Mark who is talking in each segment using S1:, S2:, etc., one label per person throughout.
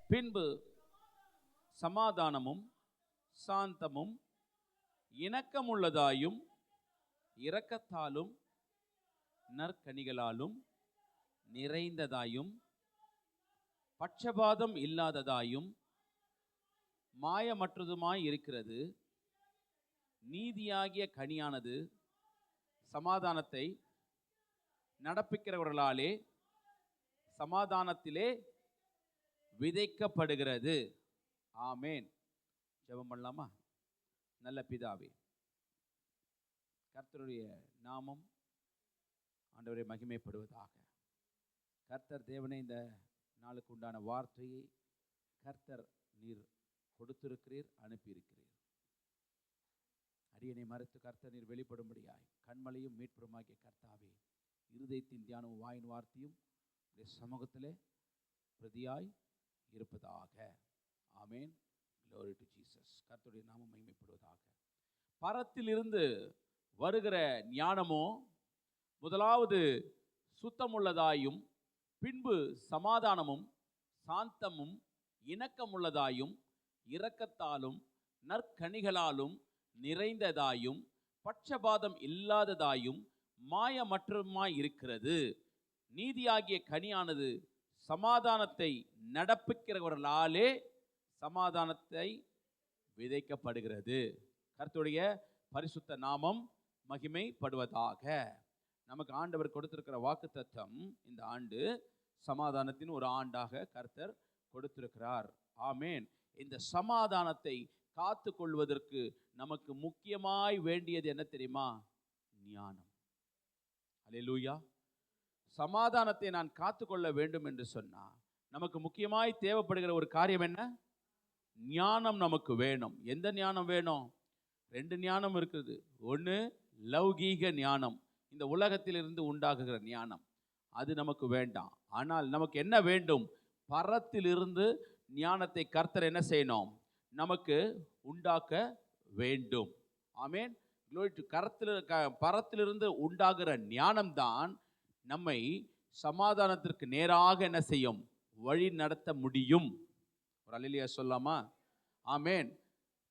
S1: பின்பு சமாதானமும் சாந்தமும் இணக்கமுள்ளதாயும் இரக்கத்தாலும் நற்கனிகளாலும் நிறைந்ததாயும் பட்சபாதம் இல்லாததாயும் மாயமற்றதுமாய் இருக்கிறது. நீதியாகிய கனியானது சமாதானத்தை நடப்பிக்கிறவர்களாலே சமாதானத்திலே விதைக்கப்படுகிறது. ஆமேன். ஜெபம் பண்ணலாமா? நல்ல பிதாவே, கர்த்தருடைய நாமம் ஆண்டவரை மகிமைப்படுவதாக. கர்த்தர் தேவனே, இந்த நாளுக்கு உண்டான வார்த்தையை கர்த்தர் நீர் கொடுத்திருக்கிறீர், அனுப்பியிருக்கிறீர். அரியணை மறைத்து கர்த்தர் நீர் வெளிப்படும்படியாய் கண்மலையும் மீட்புறமாகிய கர்த்தாவே, இருதயத்தின் தியானமும் வாயின் வார்த்தையும் சமூகத்திலே பிரதியாய் இருப்பதாக. ஆமேன். Glory to Jesus. கர்த்தருடைய நாமம் மகிமைப்படுவதாக. பரத்திலிருந்து வருகிற ஞானமோ முதலாவது சுத்தமுள்ளதாயும் பின்பு சமாதானமும் சாந்தமும் இணக்கமுள்ளதாயும் இரக்கத்தாலும் நற்கனிகளாலும் நிறைந்ததாயும் பட்சபாதம் இல்லாததாயும் மாயமற்றதுமாய் இருக்கிறது. நீதியாகிய கனியானது சமாதானத்தை நடப்பிக்கிறவர்களாலே சமாதானத்தை விதைக்கப்படுகிறது. கர்த்தருடைய பரிசுத்த நாமம் மகிமைப்படுவதாக. நமக்கு ஆண்டவர் கொடுத்திருக்கிற வாக்குத்தத்தம், இந்த ஆண்டு சமாதானத்தின் ஒரு ஆண்டாக கர்த்தர் கொடுத்திருக்கிறார். ஆமேன். இந்த சமாதானத்தை காத்து கொள்வதற்கு நமக்கு முக்கியமாய் வேண்டியது என்ன தெரியுமா? ஞானம். அல்லேலூயா. சமாதானத்தை நான் காத்துக்கொள்ள வேண்டும் என்று சொன்னா நமக்கு முக்கியமாய் தேவைப்படுகிற ஒரு காரியம் என்ன? ஞானம் நமக்கு வேணும். எந்த ஞானம் வேணும்? 2 ஞானம் இருக்குது. ஒன்று லௌகீக ஞானம், இந்த உலகத்திலிருந்து உண்டாகுகிற ஞானம், அது நமக்கு வேண்டாம். ஆனால் நமக்கு என்ன வேண்டும்? பரத்திலிருந்து ஞானத்தை கர்த்தர் என்ன செய்யணும்? நமக்கு உண்டாக்க வேண்டும். ஆமேன். பரத்திலிருந்து உண்டாகிற ஞானம்தான் நம்மை சமாதானத்திற்கு நேராக என்ன செய்யும்? வழி நடத்த முடியும். ஒரு அல்லேலூயா சொல்லாமா? ஆமேன்.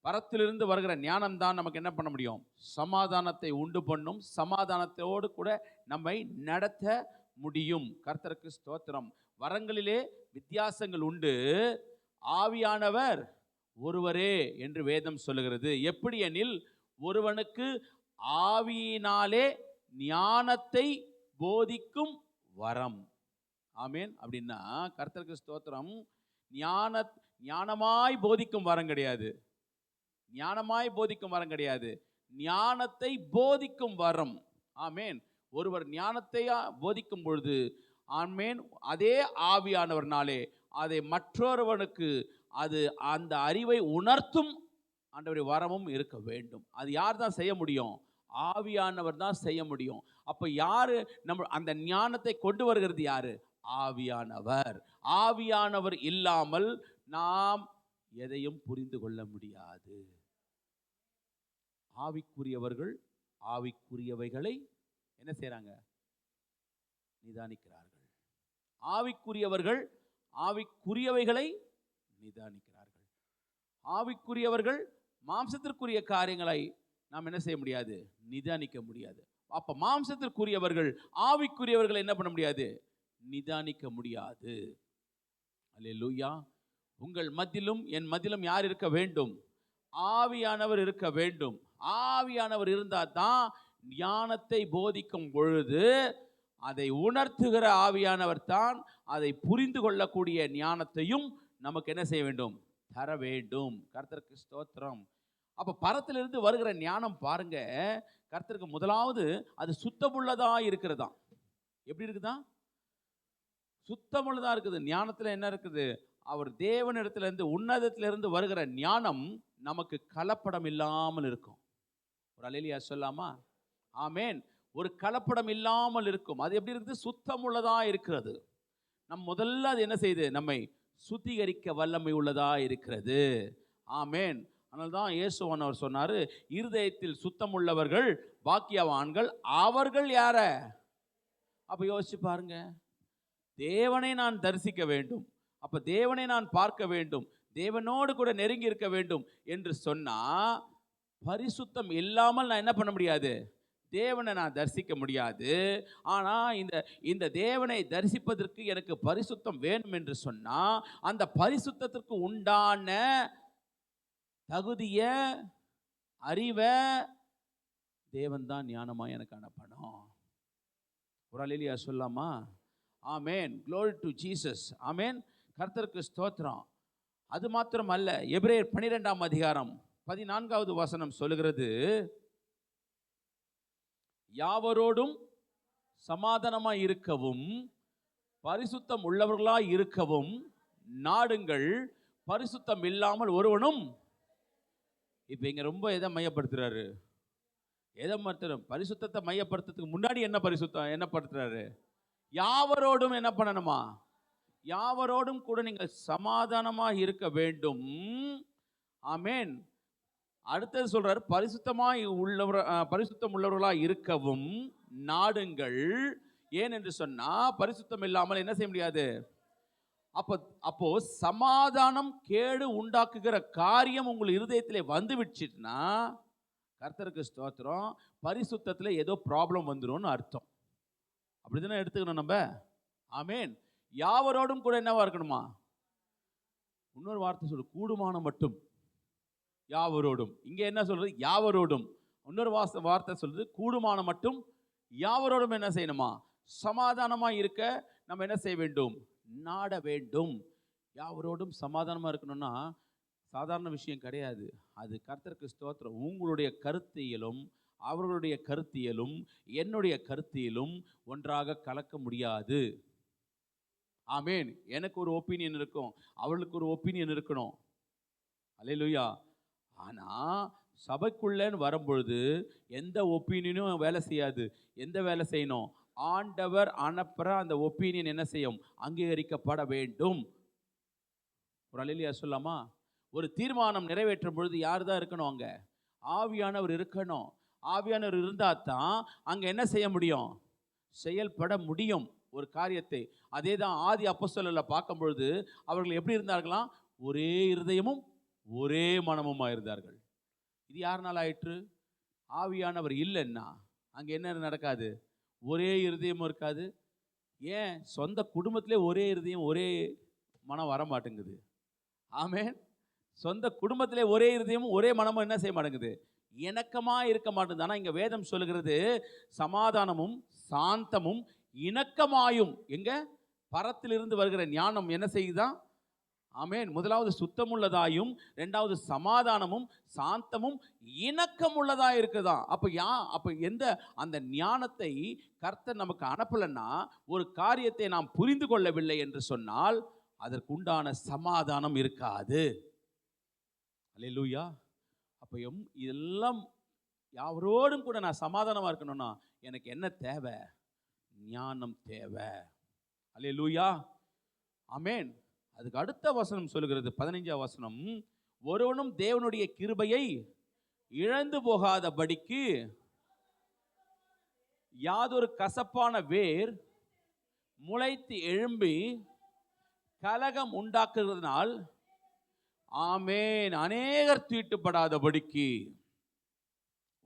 S1: பரத்திலிருந்து வருகிற ஞானம் தான் நமக்கு என்ன பண்ண முடியும்? சமாதானத்தை உண்டு பண்ணும். சமாதானத்தோடு கூட நம்மை நடத்த முடியும். கர்த்தருக்கு ஸ்தோத்திரம். வரங்களிலே வித்தியாசங்கள் உண்டு, ஆவியானவர் ஒருவரே என்று வேதம் சொல்லுகிறது. எப்படி எனில், ஒருவனுக்கு ஆவியினாலே ஞானத்தை போதிக்கும் வரம். ஆமேன். அப்படின்னா கர்த்தருக்கு ஸ்தோத்திரம். ஞானமாய் போதிக்கும் வரம் கிடையாது. ஞானமாய் போதிக்கும் வரம் கிடையாது. ஞானத்தை போதிக்கும் வரம். ஆமேன். ஒருவர் ஞானத்தை போதிக்கும் பொழுது, ஆமேன், அதே ஆவியானவர்னாலே அதை மற்றொருவனுக்கு அது அந்த அறிவை உணர்த்தும் ஆண்டவருடைய வரமும் இருக்க வேண்டும். அது யார் தான் செய்ய முடியும்? ஆவியானவர் தான் செய்ய முடியும். அப்ப யாரு நம்ம அந்த ஞானத்தை கொண்டு வருகிறது? யாரு? ஆவியானவர். ஆவியானவர் இல்லாமல் நாம் எதையும் புரிந்து கொள்ள முடியாது. ஆவிக்குரியவர்கள் ஆவிக்குரியவைகளை என்ன செய்றாங்க? நிதானிக்கிறார்கள். ஆவிக்குரியவர்கள் ஆவிக்குரியவைகளை நிதானிக்கிறார்கள். ஆவிக்குரியவர்கள் மாம்சத்திற்குரிய காரியங்களை நாம் என்ன செய்ய முடியாது? நிதானிக்க முடியாது. அப்ப மாம்சத்திற்குரியவர்கள் ஆவிக்குரியவர்கள் என்ன பண்ண முடியாது? நிதானிக்க முடியாது. அல்லேலூயா. உங்கள் மத்தியிலும் என் மத்தியிலும் யார் இருக்க வேண்டும்? ஆவியானவர் இருக்க வேண்டும். ஆவியானவர் இருந்தால் தான் ஞானத்தை போதிக்கும் பொழுது அதை உணர்த்துகிற ஆவியானவர் தான் அதை புரிந்து கொள்ளக்கூடிய ஞானத்தையும் நமக்கு என்ன செய்ய வேண்டும்? தர வேண்டும். கர்த்தருக்கு ஸ்தோத்திரம். அப்ப பரத்திலிருந்து வருகிற ஞானம் பாருங்க, கர்த்தருக்கு முதலாவது அது சுத்தமுள்ளதா இருக்கிறதா. எப்படி இருக்குதா? சுத்தமுள்ளதா இருக்குது. ஞானத்துல என்ன இருக்குது? அவர் தேவனிடத்திலிருந்து உன்னதத்திலிருந்து வருகிற ஞானம் நமக்கு கலப்படம் இல்லாமல் இருக்கும். ஒரு அல்லேலூயா சொல்லாமா? ஆமேன். ஒரு கலப்படம் இல்லாமல் இருக்கும். அது எப்படி இருக்குது? சுத்தமுள்ளதா இருக்கிறது. முதல்ல அது என்ன செய்யுது? நம்மை சுத்திகரிக்க வல்லமை உள்ளதா இருக்கிறது. ஆமேன். அதனால்தான் இயேசுவானவர் சொன்னாரு, இருதயத்தில் சுத்தமுள்ளவர்கள் பாக்கியவான்கள், அவர்கள் யார? அப்ப யோசிச்சு பாருங்க, தேவனை நான் தரிசிக்க வேண்டும், அப்ப தேவனை நான் பார்க்க வேண்டும், தேவனோடு கூட நெருங்கி இருக்க வேண்டும் என்று சொன்னா, பரிசுத்தம் இல்லாமல் நான் என்ன பண்ண முடியாது? தேவனை நான் தரிசிக்க முடியாது. ஆனா இந்த தேவனை தரிசிப்பதற்கு எனக்கு பரிசுத்தம் வேணும் என்று சொன்னா, அந்த பரிசுத்தத்திற்கு உண்டான தகுதிய, அறிவை தேவன் தான் ஞானமாய் எனக்கு அனுப்பணும். ஒரு அல்லேலூயா சொல்லாமா? ஆமென். Glory to Jesus. ஆமென். கர்த்தருக்கு ஸ்தோத்திரம். அது மாத்திரம் அல்ல, எபிரேயர் 12ஆம் அதிகாரம் 14வது வசனம் சொல்லுகிறது, யாவரோடும் சமாதானமாய் இருக்கவும் பரிசுத்தம் உள்ளவர்களாய் இருக்கவும் நாடுங்கள், பரிசுத்தம் இல்லாமல் ஒருவனும். இப்போ இங்க ரொம்ப எதை மையப்படுத்துறாரு? எதை மாத்திரம் பரிசுத்தத்தை மையப்படுத்துறதுக்கு முன்னாடி என்ன பரிசுத்தம் என்ன படுத்துறாரு? யாவரோடும் என்ன பண்ணணுமா? யாவரோடும் கூட நீங்கள் சமாதானமாக இருக்க வேண்டும். ஆமென். அடுத்தது சொல்றாரு, பரிசுத்தமாய் உள்ளவர் பரிசுத்தம் உள்ளவர்களாக இருக்கவும் நாடுங்கள். ஏன் என்று சொன்னா, பரிசுத்தம் இல்லாமல் என்ன செய்ய முடியாது? அப்போ சமாதானம் கேடு உண்டாக்குகிற காரியம் உங்கள் இருதயத்திலே வந்து விடுச்சுன்னா, கர்த்தருக்கு ஸ்தோத்திரம், பரிசுத்தத்தில் ஏதோ ப்ராப்ளம் வந்துடும் அர்த்தம். அப்படிதானே எடுத்துக்கணும் நம்ம. ஆமென். யாவரோடும் கூட என்னவா இருக்கணுமா? இன்னொரு வார்த்தை சொல்லு, கூடுமான மட்டும். யாவரோடும், இங்க என்ன சொல்றது? யாவரோடும். இன்னொரு வார்த்தை சொல்றது, கூடுமான மட்டும் யாவரோடும் என்ன செய்யணுமா? சமாதானமா இருக்க நம்ம என்ன செய்ய வேண்டும்? நாட வேண்டும். யாவரோடும் சமாதானமா இருக்கணும்னா சாதாரண விஷயம் கிடையாது. அது கர்த்தருக்கு ஸ்தோத்திரம். உங்களுடைய கருத்தியலும் அவர்களுடைய கருத்தியலும் என்னுடைய கருத்தியலும் ஒன்றாக கலக்க முடியாது. ஆமென். எனக்கு ஒரு ஒப்பீனியன் இருக்கும், அவளுக்கு ஒரு ஒப்பீனியன் இருக்கணும். அல்லேலூயா. ஆனா சபைக்குள்ளேன்னு வரும்பொழுது எந்த ஒப்பீனியனும் வேலை செய்யாது. எந்த வேலை செய்யணும்? ஆண்டவர் அனுப்புற அந்த ஒப்பீனியன் என்ன செய்யும்? அங்கீகரிக்கப்பட வேண்டும். ஒரு அல்லேலூயா சொல்லாமா? ஒரு தீர்மானம் நிறைவேற்றும் பொழுது யார் தான் இருக்கணும்? அங்க ஆவியானவர் இருக்கணும். ஆவியானவர் இருந்தால் தான் அங்கே என்ன செய்ய முடியும்? செயல்பட முடியும் ஒரு காரியத்தை. அதே தான் ஆதி அப்போஸ்தலர்களை பார்க்கும் பொழுது அவர்கள் எப்படி இருந்தார்களாம்? ஒரே இருதயமும் ஒரே மனமுமா இருந்தார்கள். இது யாருனால ஆயிற்று? ஆவியானவர் இல்லைன்னா அங்கே என்ன நடக்காது? ஒரே இருதயமும் இருக்காது. ஏன்? சொந்த குடும்பத்திலே ஒரே இருதயம் ஒரே மனம் வர மாட்டேங்குது. ஆமென். சொந்த குடும்பத்திலே ஒரே இருதயமும் ஒரே மனமும் என்ன செய்ய மாட்டேங்குது? இணக்கமா இருக்க மாட்டேங்குது. ஆனால் இங்க வேதம் சொல்லுகிறது, சமாதானமும் சாந்தமும் இணக்கமாயும். எங்க? பரத்திலிருந்து வருகிற ஞானம் என்ன செய்யுதான்? ஆமென். முதலாவது சுத்தமுள்ளதாயும், இரண்டாவது சமாதானமும் சாந்தமும் இணக்கம் உள்ளதா இருக்குதான். அப்ப எந்த அந்த ஞானத்தை கர்த்தர் நமக்கு அனுப்பலன்னா, ஒரு காரியத்தை நாம் புரிந்து கொள்ளவில்லை என்று சொன்னால் அதற்குண்டான சமாதானம் இருக்காது. அல்லேலூயா. அப்போ இதெல்லாம் யாவரோடும் கூட நான் சமாதானமாக இருக்கணும்னா எனக்கு என்ன தேவை? ஞானம் தேவை. அல்லேலூயா. ஆமென். அதுக்கு அடுத்த வசனம் சொல்லுகிறது, 15ஆம் வசனம், ஒருவனும் தேவனுடைய கிருபையை இழந்து போகாதபடிக்கு யாதொரு கசப்பான வேர் முளைத்து எழும்பி கலகம் உண்டாக்குறதுனால் ஆமென் அநேகர் தீட்டுப்படாதபடிக்கு.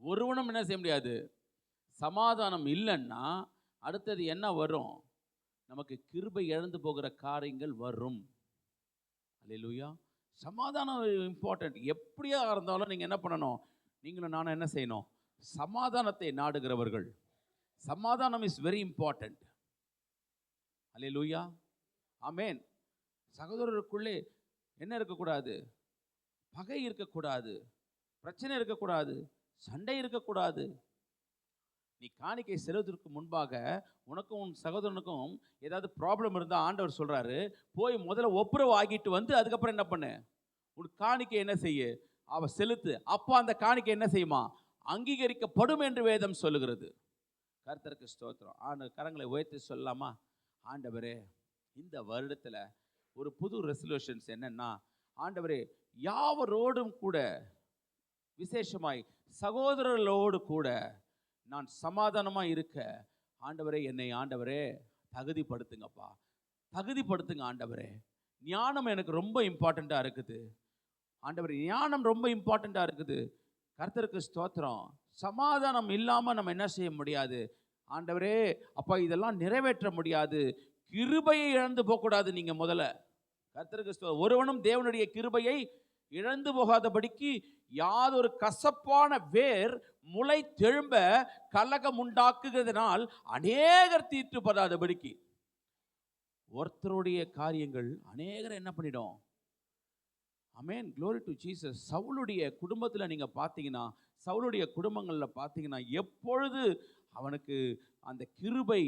S1: ஒருவனும் என்ன செய்ய முடியாது? சமாதானம் இல்லைன்னா அடுத்தது என்ன வரும்? நமக்கு கிருபை இழந்து போகிற காரியங்கள் வரும். அல்லேலூயா. சமாதானம் இம்பார்ட்டன்ட். எப்படியா இருந்தாலும் நீங்கள் என்ன பண்ணணும்? நீங்களும் நானும் என்ன செய்யணும்? சமாதானத்தை நாடுகிறவர்கள். சமாதானம் இஸ் வெரி இம்பார்ட்டன்ட். அல்லேலூயா. ஆமென். சகோதரருக்குள்ளே என்ன இருக்கக்கூடாது? பகை இருக்கக்கூடாது, பிரச்சனை இருக்கக்கூடாது, சண்டை இருக்கக்கூடாது. நீ காணிக்கை செலுத்துவதற்கு முன்பாக உனக்கும் உன் சகோதரனுக்கும் ஏதாவது ப்ராப்ளம் இருந்தால் ஆண்டவர் சொல்கிறாரு, போய் முதல்ல ஒப்புரவு ஆகிட்டு வந்து அதுக்கப்புறம் என்ன பண்ணு? உன் காணிக்கை என்ன செய்ய? அவ செலுத்து. அப்போ அந்த காணிக்கை என்ன செய்யுமா? அங்கீகரிக்கப்படும் என்று வேதம் சொல்லுகிறது. கர்த்தருக்கு ஸ்தோத்திரம். கரங்களை உயர்த்தி சொல்லலாமா? ஆண்டவரே, இந்த வருடத்தில் ஒரு புது ரெசல்யூஷன்ஸ் என்னன்னா, ஆண்டவரே, யாவரோடும் கூட விசேஷமாய் சகோதரர்களோடு கூட நான் சமாதானமாக இருக்க ஆண்டவரே என்னை ஆண்டவரே தகுதிப்படுத்துங்கப்பா. தகுதிப்படுத்துங்க ஆண்டவரே. ஞானம் எனக்கு ரொம்ப இம்பார்ட்டண்ட்டாக இருக்குது. ஆண்டவர், ஞானம் ரொம்ப இம்பார்ட்டண்ட்டாக இருக்குது. கர்த்தருக்கு ஸ்தோத்திரம். சமாதானம் இல்லாமல் நம்ம என்ன செய்ய முடியாது. ஆண்டவரே அப்பா இதெல்லாம் நிறைவேற்ற முடியாது. கிருபையை இழந்து போகக்கூடாது. நீங்கள் முதல்ல கர்த்தருக்கு ஒருவனும் தேவனுடைய கிருபையை இழந்து போகாதபடிக்கு யாதொரு கசப்பான வேர் முளை தெழும்ப கலகம் உண்டாக்குகிறதுனால் அநேகர் தீட்டுப்படாதபடிக்கு. ஒருத்தருடைய காரியங்கள் அநேகரை என்ன பண்ணிடும். ஆமென், க்ளோரி டு ஜீசஸ். சவுலுடைய குடும்பத்தில் நீங்கள் பார்த்தீங்கன்னா, சவுலுடைய குடும்பங்களில் பார்த்தீங்கன்னா, எப்பொழுது அவனுக்கு அந்த கிருபை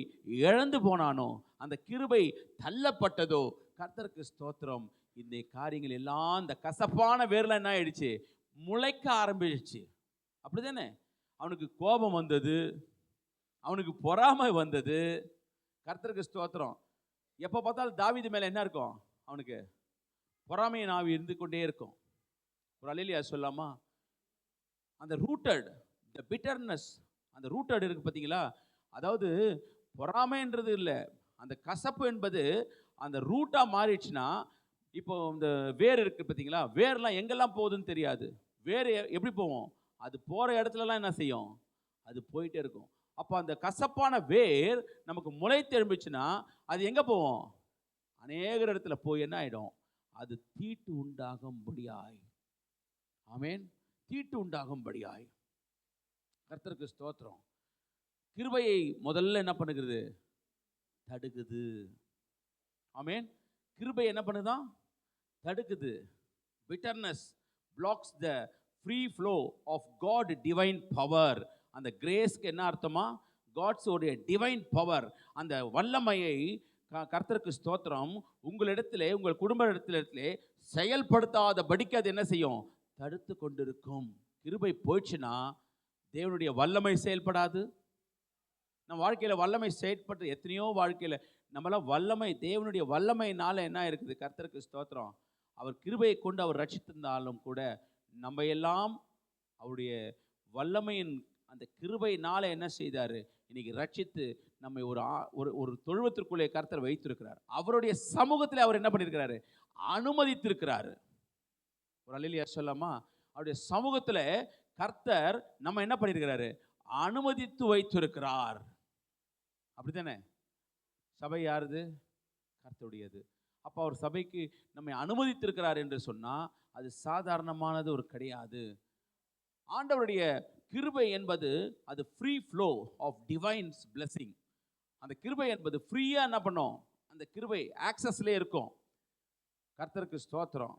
S1: இழந்து போனானோ, அந்த கிருபை தள்ளப்பட்டதோ, கர்த்தருக்கு ஸ்தோத்திரம், இந்த காரியங்கள் எல்லாம் இந்த கசப்பான வேர்ல என்ன ஆயிடுச்சு, முளைக்க ஆரம்பிச்சிச்சு. அப்படிதானே? அவனுக்கு கோபம் வந்தது, அவனுக்கு பொறாமை வந்தது. கர்த்தருக்கு ஸ்தோத்திரம். எப்போ பார்த்தாலும் தாவீது மேலே என்ன இருக்கும், அவனுக்கு பொறாமையின் ஆவி இருந்து கொண்டே இருக்கும். ஒரு அல்லேலூயா சொல்லாமா? அந்த ரூட்டட், த பிட்டர்னஸ், அந்த ரூட்டட் இருக்கு பார்த்தீங்களா? அதாவது பொறாமைன்றது இல்லை, அந்த கசப்பு என்பது அந்த ரூட்டாக மாறிடுச்சுன்னா, இப்போ இந்த வேர் இருக்குது பார்த்தீங்களா? வேர்லாம் எங்கெல்லாம் போகுதுன்னு தெரியாது. வேர் எப்படி போவோம்? அது போகிற இடத்துலலாம் என்ன செய்யும், அது போயிட்டே இருக்கும். அப்போ அந்த கசப்பான வேர் நமக்கு முளை திரும்பிச்சுன்னா அது எங்கே போவோம்? அநேக இடத்துல போய் என்ன ஆகிடும், அது தீட்டு உண்டாகும்படியாய். ஆமென், தீட்டு உண்டாகும்படியாய். கர்த்தருக்கு ஸ்தோத்திரம். கிருபையை முதல்ல என்ன பண்ணுகிறது, தடுக்குது. ஆமென், கிருபை என்ன பண்ணுதான், தடுக்குது. Bitterness blocks the free flow of God divine power. அந்த கிரேஸ்க்கு என்ன அர்த்தமா, காட்ஸ் உடைய டிவைன் பவர், அந்த வல்லமையை கர்த்தருக்கு ஸ்தோத்திரம் உங்களிடத்திலே, உங்கள் குடும்ப இடத்திலே செயல்படுத்தாதபடிக்கு அது என்ன செய்யும், தடுத்து கொண்டிருக்கும். கிருபை போயிடுச்சுன்னா தேவனுடைய வல்லமை செயல்படாது. நம்ம வாழ்க்கையில் வல்லமை செயல்பட்டு எத்தனையோ வாழ்க்கையில் நம்மளாம் வல்லமை, தேவனுடைய வல்லமையினால என்ன இருக்குது, கர்த்தருக்கு ஸ்தோத்திரம், அவர் கிருபையை கொண்டு அவர் ரட்சித்திருந்தாலும் கூட நம்ம எல்லாம் அவருடைய வல்லமையின் அந்த கிருபையினால என்ன செய்தார், இன்னைக்கு ரட்சித்து நம்மை ஒரு தொழுவத்திற்குள்ளே கர்த்தர் வைத்திருக்கிறார். அவருடைய சமூகத்தில் அவர் என்ன பண்ணியிருக்கிறாரு, அனுமதித்திருக்கிறாரு. ஒரு அல்லேலூயா சொல்லாமா? அவருடைய சமூகத்தில் கர்த்தர் நம்ம என்ன பண்ணியிருக்கிறாரு, அனுமதித்து வைத்திருக்கிறார். அப்படித்தானே? சபை யாருது, கர்த்தருடையது. அப்போ அவர் சபைக்கு நம்மை அனுமதித்திருக்கிறார் என்று சொன்னால் அது சாதாரணமானது ஒரு கிடையாது. ஆண்டவருடைய கிருபை என்பது அது free flow of divine's blessing. அந்த கிருபை என்பது ஃப்ரீயாக என்ன பண்ணும், அந்த கிருபை ஆக்சஸ்லேயே இருக்கும். கர்த்தருக்கு ஸ்தோத்திரம்.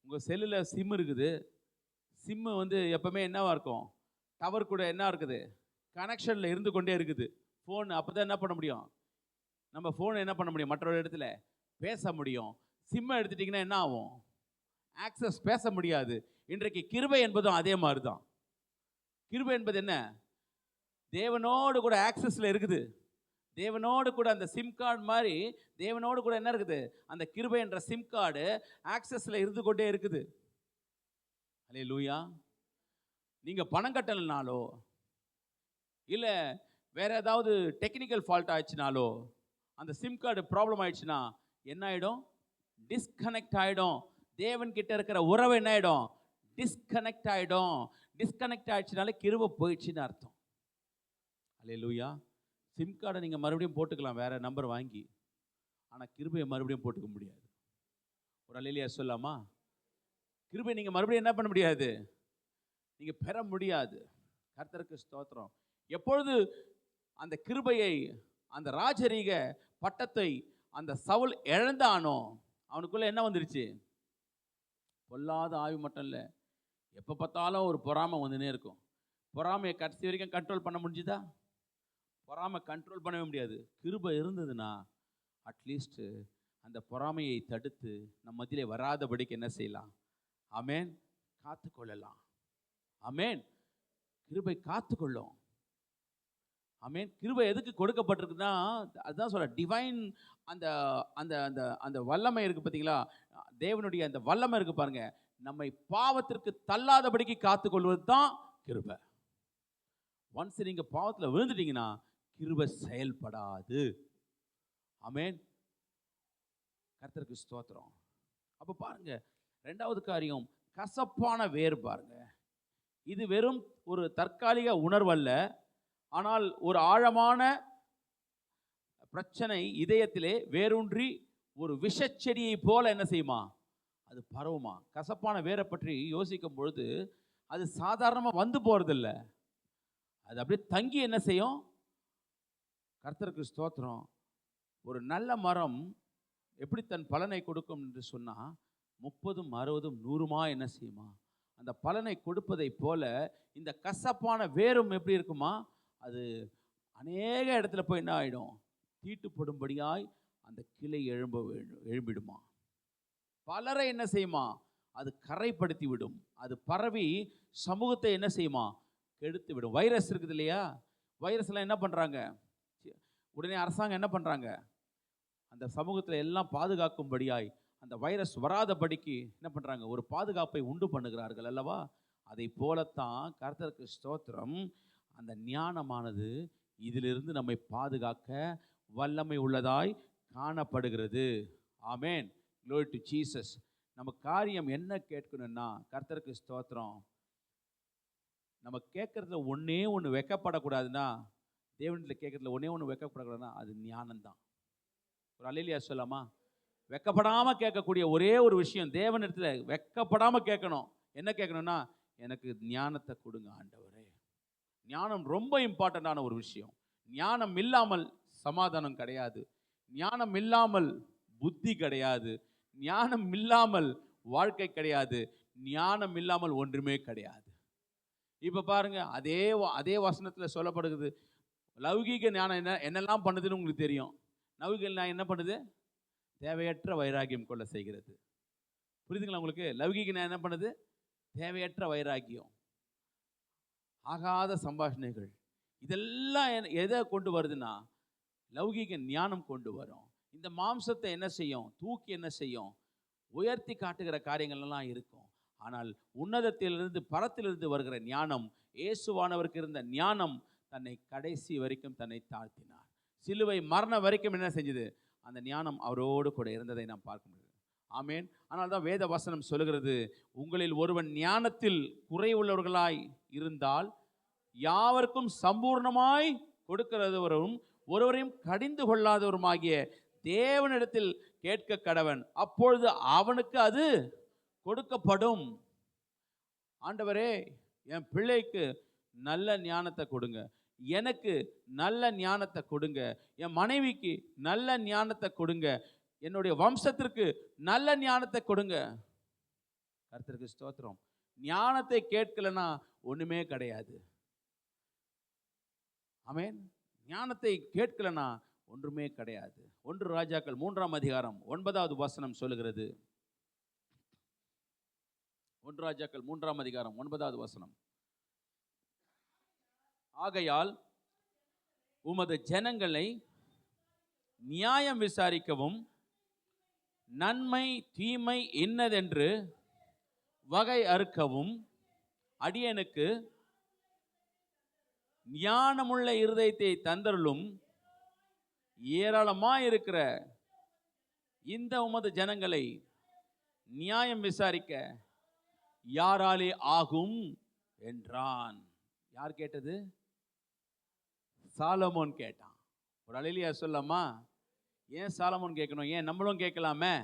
S1: உங்கள் செல்லில் சிம் இருக்குது, சிம்மு வந்து எப்பவுமே என்னவா இருக்கும், டவர் கூட என்ன இருக்குது, கனெக்ஷனில் இருந்து கொண்டே இருக்குது. ஃபோன் அப்போ தான் என்ன பண்ண முடியும், நம்ம ஃபோனை என்ன பண்ண முடியும், மற்றொரு இடத்துல பேச முடியும். சிம்மை எடுத்துட்டிங்கன்னா என்ன ஆகும், ஆக்சஸ் பேச முடியாது. இன்றைக்கு கிருபை என்பதும் அதே மாதிரி தான். கிருபை என்பது என்ன, தேவனோடு கூட ஆக்சஸில் இருக்குது. தேவனோடு கூட அந்த சிம் கார்டு மாதிரி தேவனோடு கூட என்ன இருக்குது, அந்த கிருபை என்ற சிம் கார்டு ஆக்சஸில் இருந்து கொண்டே இருக்குது. அல்லேலூயா. நீங்கள் பணம் கட்டலைனாலோ இல்லை வேற ஏதாவது டெக்னிக்கல் ஃபால்ட் ஆயிடுச்சுனாலோ, அந்த சிம் கார்டு ப்ராப்ளம் ஆயிடுச்சுன்னா என்ன ஆகிடும், டிஸ்கனெக்ட் ஆகிடும். தேவன் கிட்ட இருக்கிற உறவு என்ன ஆகிடும், டிஸ்கனெக்ட் ஆகிடும். டிஸ்கனெக்ட் ஆயிடுச்சுனாலே கிருபை போயிடுச்சுன்னு அர்த்தம். அல்லேலூயா. சிம் கார்டை நீங்கள் மறுபடியும் போட்டுக்கலாம் வேற நம்பர் வாங்கி, ஆனால் கிருபையை மறுபடியும் போட்டுக்க முடியாது. ஒரு அல்லேலூயா சொல்லாமா? கிருபை நீங்கள் மறுபடியும் என்ன பண்ண முடியாது, நீங்கள் பெற முடியாது. கர்த்தருக்கு ஸ்தோத்திரம். எப்பொழுது அந்த கிருபையை, அந்த ராஜரீக பட்டத்தை அந்த சவுல் இழந்தானோ, அவனுக்குள்ள என்ன வந்துருச்சு, பொல்லாத ஆய்வு மட்டும் இல்லை, எப்போ பார்த்தாலும் ஒரு பொறாமை வந்துனே இருக்கும். பொறாமையை கடைசி வரைக்கும் கண்ட்ரோல் பண்ண முடிஞ்சுதா? பொறாமை கண்ட்ரோல் பண்ணவே முடியாது. கிருபை இருந்ததுன்னா அட்லீஸ்ட் அந்த பொறாமையை தடுத்து நம் மத்தியிலே வராதபடிக்கு என்ன செய்யலாம், ஆமென், காத்துக்கொள்ளலாம். ஆமென், கிருபை காத்துக்கொள்ளும். ஆமென். கிருபை எதுக்கு கொடுக்கப்பட்டிருக்குன்னா, அதுதான் சொல்ல டிவைன் அந்த அந்த அந்த அந்த வல்லமை இருக்குது பார்த்தீங்களா, தேவனுடைய அந்த வல்லமை இருக்குது பாருங்க, நம்மை பாவத்திற்கு தள்ளாதபடிக்கு காத்துக்கொள்வது தான் கிருபை. ஒன்ஸ் நீங்கள் பாவத்தில் விழுந்துட்டீங்கன்னா கிருபை செயல்படாது. ஆமென். கர்த்தருக்கு ஸ்தோத்திரம். அப்போ பாருங்க, ரெண்டாவது காரியம் கசப்பான வேர். பாருங்க, இது வெறும் ஒரு தற்காலிக உணர்வல்ல, ஆனால் ஒரு ஆழமான பிரச்சனை இதயத்திலே வேரூன்றி ஒரு விஷச்செடியை போல என்ன செய்யுமா, அது பரவுமா. கசப்பான வேரை பற்றி யோசிக்கும் பொழுது அது சாதாரணமாக வந்து போறதில்லை, அது அப்படியே தங்கி என்ன செய்யும். கர்த்தருக்கு ஸ்தோத்திரம். ஒரு நல்ல மரம் எப்படி தன் பலனை கொடுக்கும் என்று சொன்னால் 30, 60, 100 என்ன செய்யுமா, அந்த பலனை கொடுப்பதை போல இந்த கசப்பான வேரும் எப்படி இருக்குமா, அது அநேக இடத்துல போய் என்ன ஆகிடும், தீட்டுப்படும்படியாய் அந்த கிளை எழும்பிடுமா. பலரை என்ன செய்யுமா, அது கரைப்படுத்தி விடும். அது பரவி சமூகத்தை என்ன செய்யுமா, கெடுத்து விடும். வைரஸ் இருக்குது இல்லையா, வைரஸ்லாம் என்ன பண்ணுறாங்க, உடனே அரசாங்கம் என்ன பண்ணுறாங்க, அந்த சமூகத்தில் எல்லாம் பாதுகாக்கும்படியாய் அந்த வைரஸ் வராதபடிக்கு என்ன பண்ணுறாங்க, ஒரு பாதுகாப்பை உண்டு பண்ணுகிறார்கள் அல்லவா. அதை போலத்தான் கர்த்தருக்கு ஸ்தோத்திரம், அந்த ஞானமானது இதிலிருந்து நம்மை பாதுகாக்க வல்லமை உள்ளதாய் காணப்படுகிறது. ஆமேன், க்ளோரி டு ஜீசஸ். நம்ம காரியம் என்ன கேட்கணும்னா, கர்த்தருக்கு ஸ்தோத்திரம், நம்ம கேட்கறதுல ஒன்றே ஒன்று வெக்கப்படக்கூடாதுன்னா, தேவனிடத்தில் கேட்கறதுல ஒன்றே ஒன்று வெக்கப்படக்கூடாதுன்னா அது ஞானம்தான். ஒரு அல்லேலூயா சொல்லாமா. வெக்கப்படாமல் கேட்கக்கூடிய ஒரே ஒரு விஷயம், தேவனிடத்தில் வெக்கப்படாமல் கேட்கணும். என்ன கேட்கணும்னா, எனக்கு ஞானத்தை கொடுங்க ஆண்டவரே. ஞானம் ரொம்ப இம்பார்ட்டண்டான ஒரு விஷயம். ஞானம் இல்லாமல் சமாதானம் கிடையாது, ஞானம் இல்லாமல் புத்தி கிடையாது, ஞானம் இல்லாமல் வாழ்க்கை கிடையாது, ஞானம் இல்லாமல் ஒன்றுமே கிடையாது. இப்போ பாருங்க, அதே வசனத்தில் சொல்லப்படுகிறது, லௌகீக ஞானம் என்னெல்லாம் பண்ணுதுன்னு உங்களுக்கு தெரியும். லௌகீக ஞானம் என்ன பண்ணுது, தேவையற்ற வைராகியம் கொள்ள செய்கிறது. புரியுதுங்களா உங்களுக்கு? லௌகீக ஞானம் என்ன பண்ணுது, தேவையற்ற வைராகியம், ஆகாத சம்பாஷணைகள், இதெல்லாம் எதை கொண்டு வருதுன்னா லௌகீக ஞானம் கொண்டு வரும். இந்த மாம்சத்தை என்ன செய்யும், தூக்கி என்ன செய்யும், உயர்த்தி காட்டுகிற காரியங்கள்லாம் இருக்கும். ஆனால் உன்னதத்திலிருந்து பரத்திலிருந்து வருகிற ஞானம், இயேசுவானவருக்கு இருந்த ஞானம், தன்னை கடைசி வரைக்கும் தன்னை தாழ்த்தினார். சிலுவை மரணம் வரைக்கும் என்ன செஞ்சது, அந்த ஞானம் அவரோடு கூட இருந்ததை நாம் பார்க்க முடியும். ஆமேன். ஆனால் தான் வேத வசனம் சொல்லுகிறது, உங்களில் ஒருவன் ஞானத்தில் குறைவுள்ளவர்களாய் இருந்தால் யாவருக்கும் சம்பூர்ணமாய் கொடுக்கிறவரும் ஒருவரையும் கடிந்து கொள்ளாதவருமாகிய தேவனிடத்தில் கேட்க கடவன், அப்பொழுது அவனுக்கு அது கொடுக்கப்படும். ஆண்டவரே, என் பிள்ளைக்கு நல்ல ஞானத்தை கொடுங்க, எனக்கு நல்ல ஞானத்தை கொடுங்க, என் மனைவிக்கு நல்ல ஞானத்தை கொடுங்க, என்னுடைய வம்சத்திற்கு நல்ல ஞானத்தை கொடுங்க. கர்த்தருக்கு ஸ்தோத்திரம். ஞானத்தை கேட்கலன்னா ஒண்ணுமே கிடையாது. ஆமென். ஞானத்தை கேட்கலன்னா ஒன்றுமே கிடையாது. 1 ராஜாக்கள் 3ஆம் அதிகாரம் 9வது வசனம் சொல்லுகிறது. 1 ராஜாக்கள் 3ஆம் அதிகாரம் 9வது வசனம். ஆகையால் உமது ஜனங்களை நியாயம் விசாரிக்கவும் நன்மை தீமை இன்னதென்று வகை அறுக்கவும் அடியனுக்கு ஞானமுள்ள இருதயத்தை தந்தருளும். ஏராளமாயிருக்கிற இந்த உமது ஜனங்களை நியாயம் விசாரிக்க யாராலே ஆகும் என்றான். யார் கேட்டது? சாலமோன் கேட்டான். ஒரு அல்லேலூயா சொல்லலாமா? ஏன் சாலமோன் கேட்கணும், ஏன் நம்மளும் கேட்கலாமே?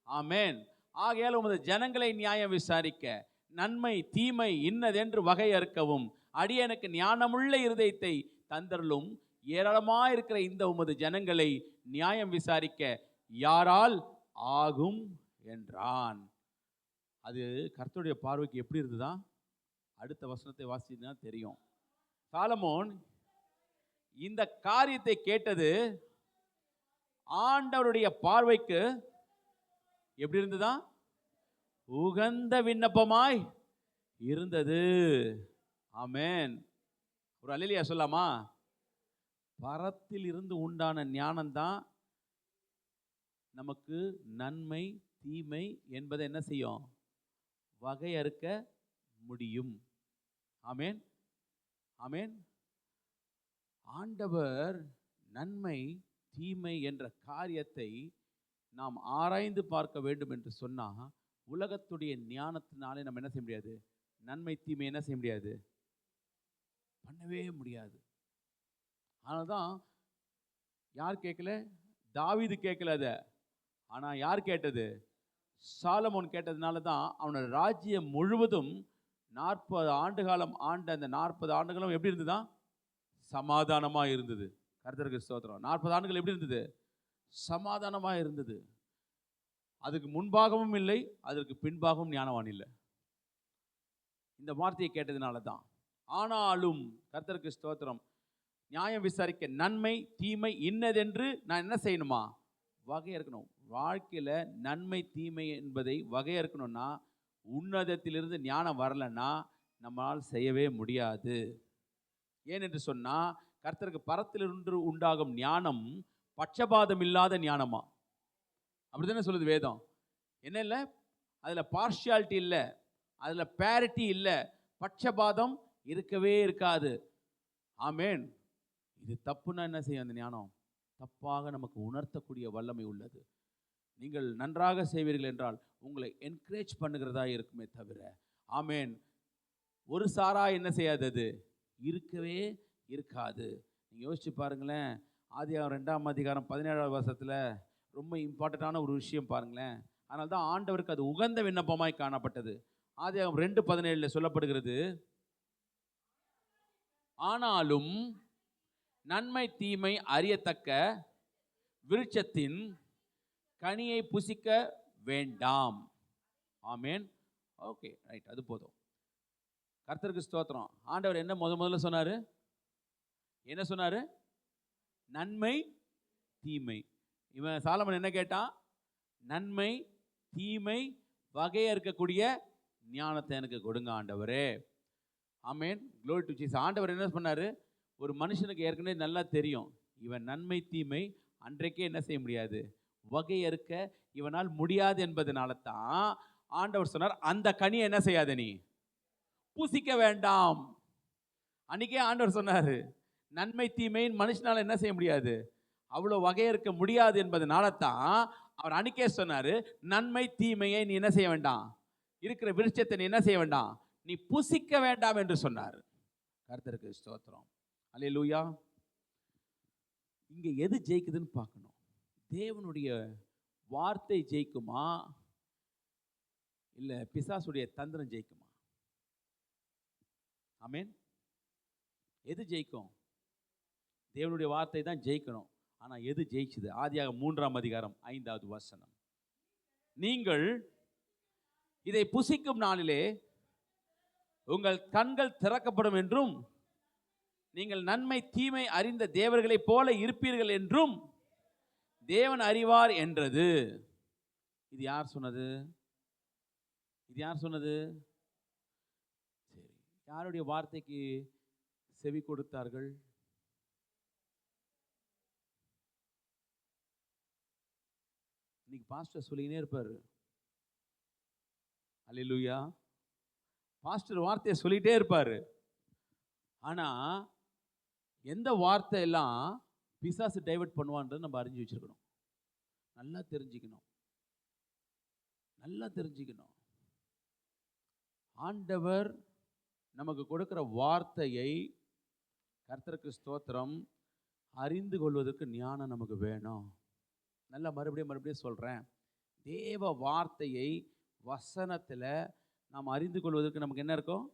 S1: ஆமேன். ஆகையால் உமது ஜனங்களை நியாயம் விசாரிக்க நன்மை தீமை இன்னதென்று வகை அறுக்கவும் அடியனுக்கு ஞானமுள்ள இருதயத்தை தந்தருளும். ஏராளமாயிருக்கிற இந்த உமது ஜனங்களை நியாயம் விசாரிக்க யாரால் ஆகும் என்றான். அது கர்த்தருடைய பார்வைக்கு எப்படி இருந்ததா? அடுத்த வசனத்தை வாசினா தெரியும். சாலமோன் இந்த காரியத்தை கேட்டது ஆண்டவருடைய பார்வைக்கு எப்படி இருந்ததா? உகந்த விண்ணப்பமாய் இருந்தது. ஆமென். ஒரு அல்லேலூயா சொல்லாமா? பரத்தில் இருந்து உண்டான ஞானம்தான் நமக்கு நன்மை தீமை என்பதை என்ன செய்யும், வகையறுக்க முடியும். ஆமென், ஆமென். ஆண்டவர் நன்மை தீமை என்ற காரியத்தை நாம் ஆராய்ந்து பார்க்க வேண்டும் என்று சொன்னால், உலகத்துடைய ஞானத்தினாலே நம்ம என்ன செய்ய முடியாது? நன்மை தீமை என்ன செய்ய முடியாது? பண்ணவே முடியாது. அதனால தான் யார் கேட்கல? தாவீது கேட்கல அதை. ஆனால் யார் கேட்டது? சாலமோன் கேட்டதுனால தான் அவனோட ராஜ்யம் முழுவதும் 40 ஆண்டு காலம் ஆண்ட அந்த 40 ஆண்டுகளும் எப்படி இருந்ததுதான்? சமாதானமாக இருந்தது. கர்த்தருக்கு ஸ்தோத்திரம். 40 ஆண்டுகள் எப்படி இருந்தது? சமாதானமாக இருந்தது. அதுக்கு முன்பாகவும் இல்லை, அதற்கு பின்பாகவும் ஞானவான் இல்லை. இந்த வார்த்தையை கேட்டதுனால தான். ஆனாலும் கர்த்தருக்கு ஸ்தோத்திரம், நியாயம் விசாரிக்க நன்மை தீமை இன்னதென்று நான் என்ன செய்யணுமா? வகையறுக்கணும். வாழ்க்கையில் நன்மை தீமை என்பதை வகையறுக்கணும்னா, உன்னதத்திலிருந்து ஞானம் வரலைன்னா நம்மால் செய்யவே முடியாது. ஏனென்று சொன்னால், கர்த்தருக்கு பரத்திலிருந்து உண்டாகும் ஞானம் பட்சபாதம் இல்லாத ஞானமா. அப்படி தானே சொல்லுது வேதம். என்ன இல்லை? அதில் பார்ஷியாலிட்டி இல்லை, அதில் பேரிட்டி இல்லை, பட்சபாதம் இருக்கவே இருக்காது. ஆமேன். இது தப்புன்னா என்ன செய்யும்? அந்த ஞானம் தப்பாக நமக்கு உணர்த்தக்கூடிய வல்லமை உள்ளது. நீங்கள் நன்றாக செய்வீர்கள் என்றால் உங்களை என்கரேஜ் பண்ணுகிறதா இருக்குமே தவிர, ஆமேன், ஒரு சாரா என்ன செய்யாது, அது இருக்கவே இருக்காது. நீங்கள் யோசிச்சு பாருங்களேன். ஆதியாகமம் 2ஆம் அதிகாரம் 17ஆவது வசனத்தில் ரொம்ப இம்பார்ட்டண்ட்டான ஒரு விஷயம் பாருங்களேன். அதனால தான் ஆண்டவருக்கு அது உகந்த விண்ணப்பமாய் காணப்பட்டது. ஆதியாகமம் 2:17 சொல்லப்படுகிறது, ஆனாலும் நன்மை தீமை அறியத்தக்க விருட்சத்தின் கனியை புசிக்க வேண்டாம். ஆமேன். ஓகே, ரைட், அது போதும். கர்த்தருக்கு ஸ்தோத்திரம். ஆண்டவர் என்ன முதல்ல சொன்னார்? என்ன சொன்னார்? நன்மை தீமை. இவன் சாலமன் என்ன கேட்டான்? நன்மை தீமை வகையறுக்கக்கூடிய ஞானத்தை எனக்கு கொடுங்க ஆண்டவரே. ஆமேன். Glory to Jesus. ஆண்டவர் என்ன பண்ணார்? ஒரு மனுஷனுக்கு ஏற்கனவே நல்லா தெரியும், இவன் நன்மை தீமை அன்றைக்கே என்ன செய்ய முடியாது, வகையறுக்க இவனால் முடியாது என்பதனால தான் ஆண்டவர் சொன்னார், அந்த கனியை என்ன செய்யாத, நீ பூசிக்க வேண்டாம். அன்றைக்கே ஆண்டவர் சொன்னார், நன்மை தீமையின் மனுஷனால் என்ன செய்ய முடியாது, அவ்வளோ வகையறுக்க முடியாது என்பதனால தான் அவர் அன்றைக்கே சொன்னார், நன்மை தீமையை நீ என்ன செய்ய வேண்டாம், இருக்கிற விருட்சத்தை நீ என்ன செய்ய வேண்டாம், நீ புசிக்க வேண்டாம் என்று சொன்னார். கர்த்தருக்கு ஸ்தோத்திரம். அல்லேலூயா. இங்கே எது ஜெயிக்குதுன்னு பார்க்கணும். தேவனுடைய வார்த்தை ஜெயிக்குமா, இல்லை பிசாசுடைய தந்திரம் ஜெயிக்குமா? ஆமேன். எது ஜெயிக்கும்? தேவனுடைய வார்த்தை தான் ஜெயிக்கணும். ஆனால் எது ஜெயிச்சுது? ஆதியாகமம் 3ஆம் அதிகாரம் 5வது வசனம், நீங்கள் இதை புசிக்கும் நாளிலே உங்கள் கண்கள் திறக்கப்படும் என்றும் நீங்கள் நன்மை தீமை அறிந்த தேவர்களைப் போல இருப்பீர்கள் என்றும் தேவன் அறிவார் என்றது. இது யார் சொன்னது? இது யார் சொன்னது? சரி, யாருடைய வார்த்தைக்கு செவி கொடுத்தார்கள்? இன்னைக்கு பாஸ்டர் சொல்லிக்கினே இருப்பார். அல்லேலூயா. பாஸ்டர் வார்த்தையை சொல்லிகிட்டே இருப்பார். ஆனால் எந்த வார்த்தையெல்லாம் பிசாசு டைவர்ட் பண்ணுவான்றது நம்ம அறிஞ்சு வச்சிருக்கணும். நல்லா தெரிஞ்சுக்கணும், நல்லா தெரிஞ்சுக்கணும். ஆண்டவர் நமக்கு கொடுக்கிற வார்த்தையை, கர்த்தருக்கு ஸ்தோத்திரம், அறிந்து கொள்வதற்கு ஞானம் நமக்கு வேணும். நல்லா மறுபடியும் சொல்கிறேன், தேவ வார்த்தையை வசனத்தில் நாம் அறிந்து கொள்வதற்கு நமக்கு என்ன இருக்கும்?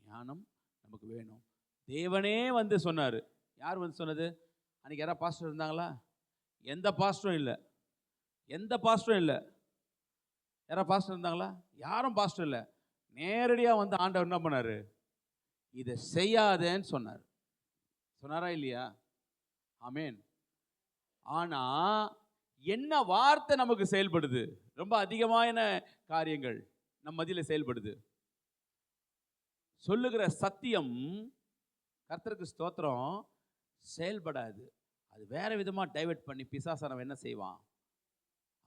S1: ஞானம் நமக்கு வேணும். தேவனே வந்து சொன்னார். யார் வந்து சொன்னது? அன்றைக்கி யாராவது பாஸ்டர் இருந்தாங்களா? எந்த பாஸ்டரும் இல்லை, எந்த பாஸ்டரும் இல்லை. யாராவது பாஸ்டர் இருந்தாங்களா? யாரும் பாஸ்டர் இல்லை. நேரடியாக வந்து ஆண்டவர் என்ன பண்ணார்? இதை செய்யாதேன்னு சொன்னார். சொன்னாரா இல்லையா? ஆமேன். ஆனால் என்ன வார்த்தை நமக்கு செயல்படுது? ரொம்ப அதிகமான காரியங்கள் நம் மத்தியில் செயல்படுது. சொல்லுகிற சத்தியம், கர்த்தருக்கு ஸ்தோத்திரம், செயல்படாது. அது வேற விதமாக டைவர்ட் பண்ணி பிசாசானவன் என்ன செய்வான்?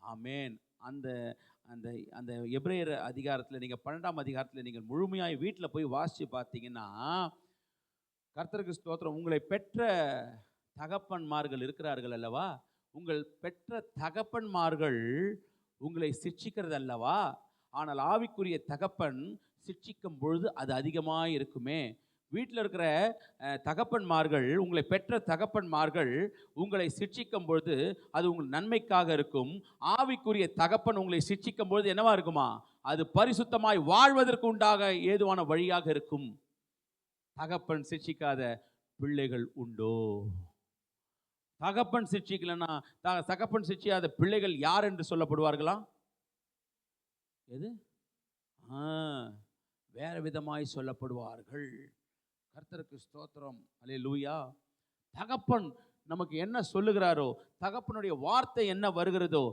S1: ஆமேன். அந்த அந்த அந்த எபிரேயர் அதிகாரத்தில், நீங்கள் 12ஆம் அதிகாரத்தில் நீங்கள் முழுமையாக வீட்டில் போய் வாசித்து பார்த்தீங்கன்னா, கர்த்தருக்கு ஸ்தோத்திரம், உங்களை பெற்ற தகப்பன்மார்கள் இருக்கிறார்கள் அல்லவா, உங்கள் பெற்ற தகப்பன்மார்கள் உங்களை சிட்சிக்கிறது அல்லவா, ஆனால் ஆவிக்குரிய தகப்பன் சிட்சிக்கும் பொழுது அது அதிகமாக இருக்குமே. வீட்டில் இருக்கிற தகப்பன்மார்கள், உங்களை பெற்ற தகப்பன்மார்கள் உங்களை சிட்சிக்கும் பொழுது அது உங்கள் நன்மைக்காக இருக்கும். ஆவிக்குரிய தகப்பன் உங்களை சிட்சிக்கும் பொழுது என்னவா இருக்குமா, அது பரிசுத்தமாய் வாழ்வதற்கு உண்டாக ஏதுவான வழியாக இருக்கும். தகப்பன் சிட்சிக்காத பிள்ளைகள் உண்டோ? தகப்பன் சிட்சிக்கலன்னா, தகப்பன் சிட்சியாத பிள்ளைகள் யார் என்று சொல்லப்படுவார்களா? எது? வேற விதமாய் சொல்லப்படுவார்கள். கர்த்தருக்கு ஸ்தோத்திரம், அல்லேலூயா. தகப்பன் நமக்கு என்ன சொல்லுகிறாரோ, தகப்பனுடைய வார்த்தை என்ன வருகிறதோ,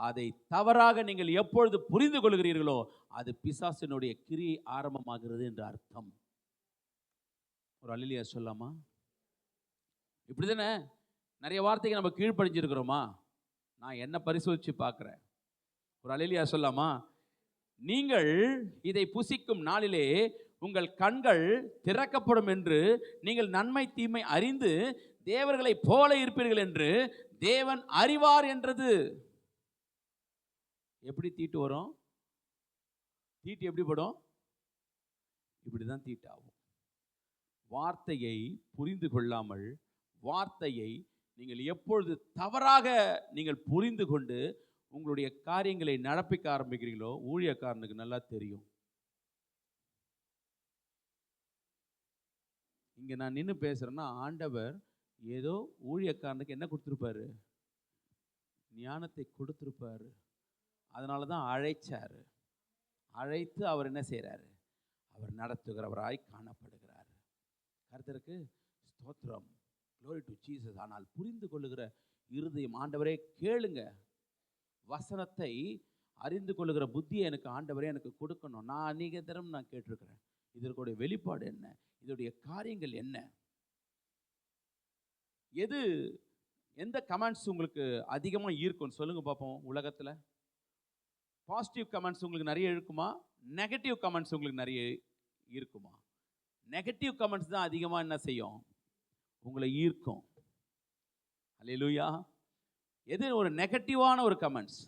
S1: அதை தவறாக நீங்கள் எப்பொழுது புரிந்து கொள்கிறீர்களோ அது பிசாசினுடைய கிரியை ஆரம்பமாகிறது என்று அர்த்தம். ஒரு அல்லேலூயா சொல்லாமா? இப்படிதானே நிறைய வார்த்தைக்கு நம்ம கீழ்ப்படிஞ்சிருக்கிறோமா? நான் என்ன பரிசோதிச்சு பார்க்கிறேன். ஒரு அல்லேலூயா சொல்லாமா? நீங்கள் இதை புசிக்கும் நாளிலே உங்கள் கண்கள் திறக்கப்படும் என்று நீங்கள் நன்மை தீமை அறிந்து தேவர்களை போல இருப்பீர்கள் என்று தேவன் அறிவார் என்றது. எப்படி தீட்டு வரும்? தீட்டு எப்படி படும்? இப்படிதான் தீட்டாகும். வார்த்தையை புரிந்து கொள்ளாமல், வார்த்தையை நீங்கள் எப்பொழுது தவறாக நீங்கள் புரிந்து கொண்டு உங்களுடைய காரியங்களை நடப்பிக்க ஆரம்பிக்கிறீங்களோ, ஊழியக்காரனுக்கு நல்லா தெரியும். இங்கே நான் நின்று பேசுகிறேன்னா ஆண்டவர் ஏதோ ஊழியக்காரனுக்கு என்ன கொடுத்துருப்பாரு? ஞானத்தை கொடுத்துருப்பாரு. அதனால தான் அழைச்சார். அழைத்து அவர் என்ன செய்கிறாரு? அவர் நடத்துகிறவராய் காணப்படுகிறார். கர்த்தருக்கு ஸ்தோத்திரம், க்ளோரி டு ஜீசஸ். ஆனால் புரிந்து கொள்ளுகிற இருதயம், ஆண்டவரே கேளுங்க, வசனத்தை அறிந்து கொள்ளுகிற புத்தியை எனக்கு ஆண்டவரே எனக்கு கொடுக்கணும். நான் அநேக தரம் நான் கேட்டிருக்கிறேன், இதற்குடைய வெளிப்பாடு என்ன, இதோடைய காரியங்கள் என்ன, எது, எந்த கமெண்ட்ஸ் உங்களுக்கு அதிகமாக ஈர்க்கும் சொல்லுங்க பார்ப்போம். உலகத்தில் பாசிட்டிவ் கமெண்ட்ஸ் உங்களுக்கு நிறைய இருக்குமா? நெகட்டிவ் கமெண்ட்ஸ் உங்களுக்கு நிறைய இருக்குமா? நெகட்டிவ் கமெண்ட்ஸ் தான் அதிகமாக என்ன செய்யும்? உங்களை ஈர்க்கும். அல்லேலூயா. எது ஒரு நெகட்டிவான ஒரு கமெண்ட்ஸ்?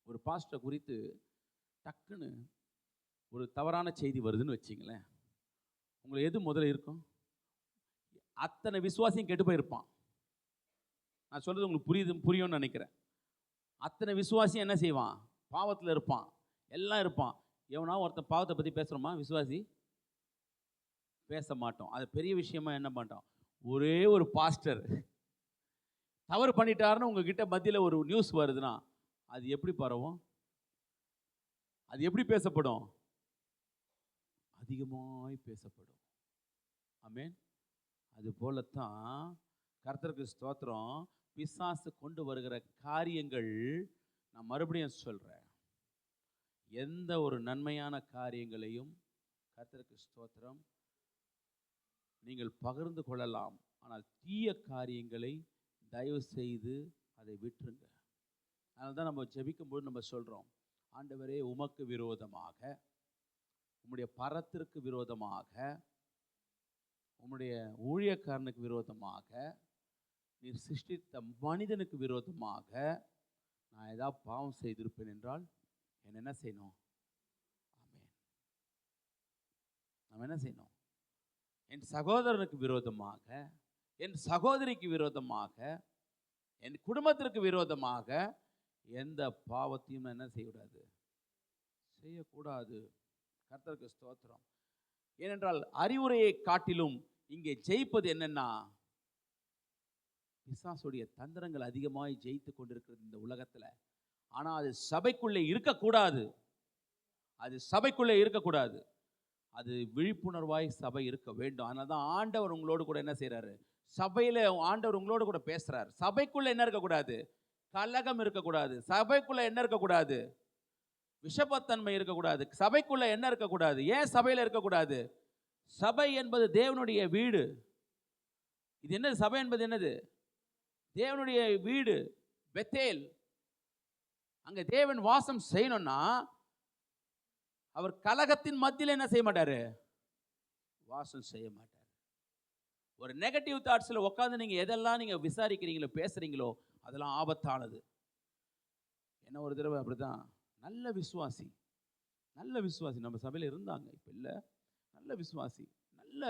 S1: ஒரு பாஸ்டர் குறித்து டக்குன்னு ஒரு தவறான செய்தி வருதுன்னு வச்சிங்களேன், உங்களை எது முதல்ல இருக்கும்? அத்தனை விசுவாசியும் கெட்டு போயிருப்பான். நான் சொல்கிறது உங்களுக்கு புரியும்னு நினைக்கிறேன். அத்தனை விசுவாசியும் என்ன செய்வான்? பாவத்தில் இருப்பான், எல்லாம் இருப்பான். எவனா ஒருத்தன் பாவத்தை பற்றி பேசுகிறோமா? விசுவாசி பேச மாட்டோம். அது பெரிய விஷயமா என்ன மாட்டோம். ஒரே ஒரு பாஸ்டர் தவறு பண்ணிட்டாருன்னு உங்ககிட்ட மத்தியில் ஒரு நியூஸ் வருதுன்னா அது எப்படி பரவும்? அது எப்படி பேசப்படும்? அதிகமாய் பேசப்படும். ஆமென். அது போலத்தான் கர்த்தருக்கு ஸ்தோத்திரம், பிசாசு கொண்டு வருகிற காரியங்கள், நான் மறுபடியும் சொல்கிறேன், எந்த ஒரு நன்மையான காரியங்களையும் கர்த்தருக்கு ஸ்தோத்திரம் நீங்கள் பகிர்ந்து கொள்ளலாம். ஆனால் தீய காரியங்களை தயவு செய்து அதை விட்டுருங்க. அதனால தான் நம்ம ஜெபிக்கும்போது நம்ம சொல்கிறோம், ஆண்டவரே உமக்கு விரோதமாக, உம்முடைய பரத்திற்கு விரோதமாக, உம்முடைய ஊழியக்காரனுக்கு விரோதமாக, நீர் சிருஷ்டித்த மனிதனுக்கு விரோதமாக நான் ஏதாவது பாவம் செய்திருப்பேன் என்றால் என்ன செய்யணும்? ஆமென். நம்ம என்ன செய்யணும்? என் சகோதரனுக்கு விரோதமாக, என் சகோதரிக்கு விரோதமாக, என் குடும்பத்திற்கு விரோதமாக எந்த பாவத்தையும் என்ன செய்யக்கூடாது? செய்யக்கூடாது. கர்த்தருக்கு ஸ்தோத்திரம். ஏனென்றால் அறிவுரையை காட்டிலும் இங்கே ஜெயிப்பது என்னன்னா, பிசாசுடைய தந்திரங்கள் அதிகமாய் ஜெயித்து கொண்டிருக்கிறது இந்த உலகத்தில். ஆனால் அது சபைக்குள்ளே இருக்கக்கூடாது. அது சபைக்குள்ளே இருக்கக்கூடாது. அது விழிப்புணர்வாய் சபை இருக்க வேண்டும். அதனால தான் ஆண்டவர் உங்களோடு கூட என்ன செய்கிறாரு? சபையில் ஆண்டவர் உங்களோடு கூட பேசுகிறார். சபைக்குள்ளே என்ன இருக்கக்கூடாது? கலகம் இருக்கக்கூடாது. சபைக்குள்ளே என்ன இருக்கக்கூடாது? விஷபத்தன்மை இருக்கக்கூடாது. சபைக்குள்ள என்ன இருக்கக்கூடாது? ஏன் சபையில் இருக்கக்கூடாது? சபை என்பது தேவனுடைய வீடு. இது என்னது? சபை என்பது என்னது? தேவனுடைய வீடு, பெத்தேல். அங்க தேவன் வாசம் செய்யணும்னா அவர் கலகத்தின் மத்தியில் என்ன செய்ய மாட்டாரு? வாசம் செய்ய மாட்டார். ஒரு நெகட்டிவ் தாட்ஸ்ல உட்காந்து நீங்க எதெல்லாம் நீங்க விசாரிக்கிறீங்களோ பேசுறீங்களோ அதெல்லாம் ஆபத்தானது. என்ன ஒரு தடவை அப்படிதான் நல்ல விசுவாசி நம்ம சபையில் இருந்தாங்க, இப்போ இல்லை, நல்ல விசுவாசி, நல்ல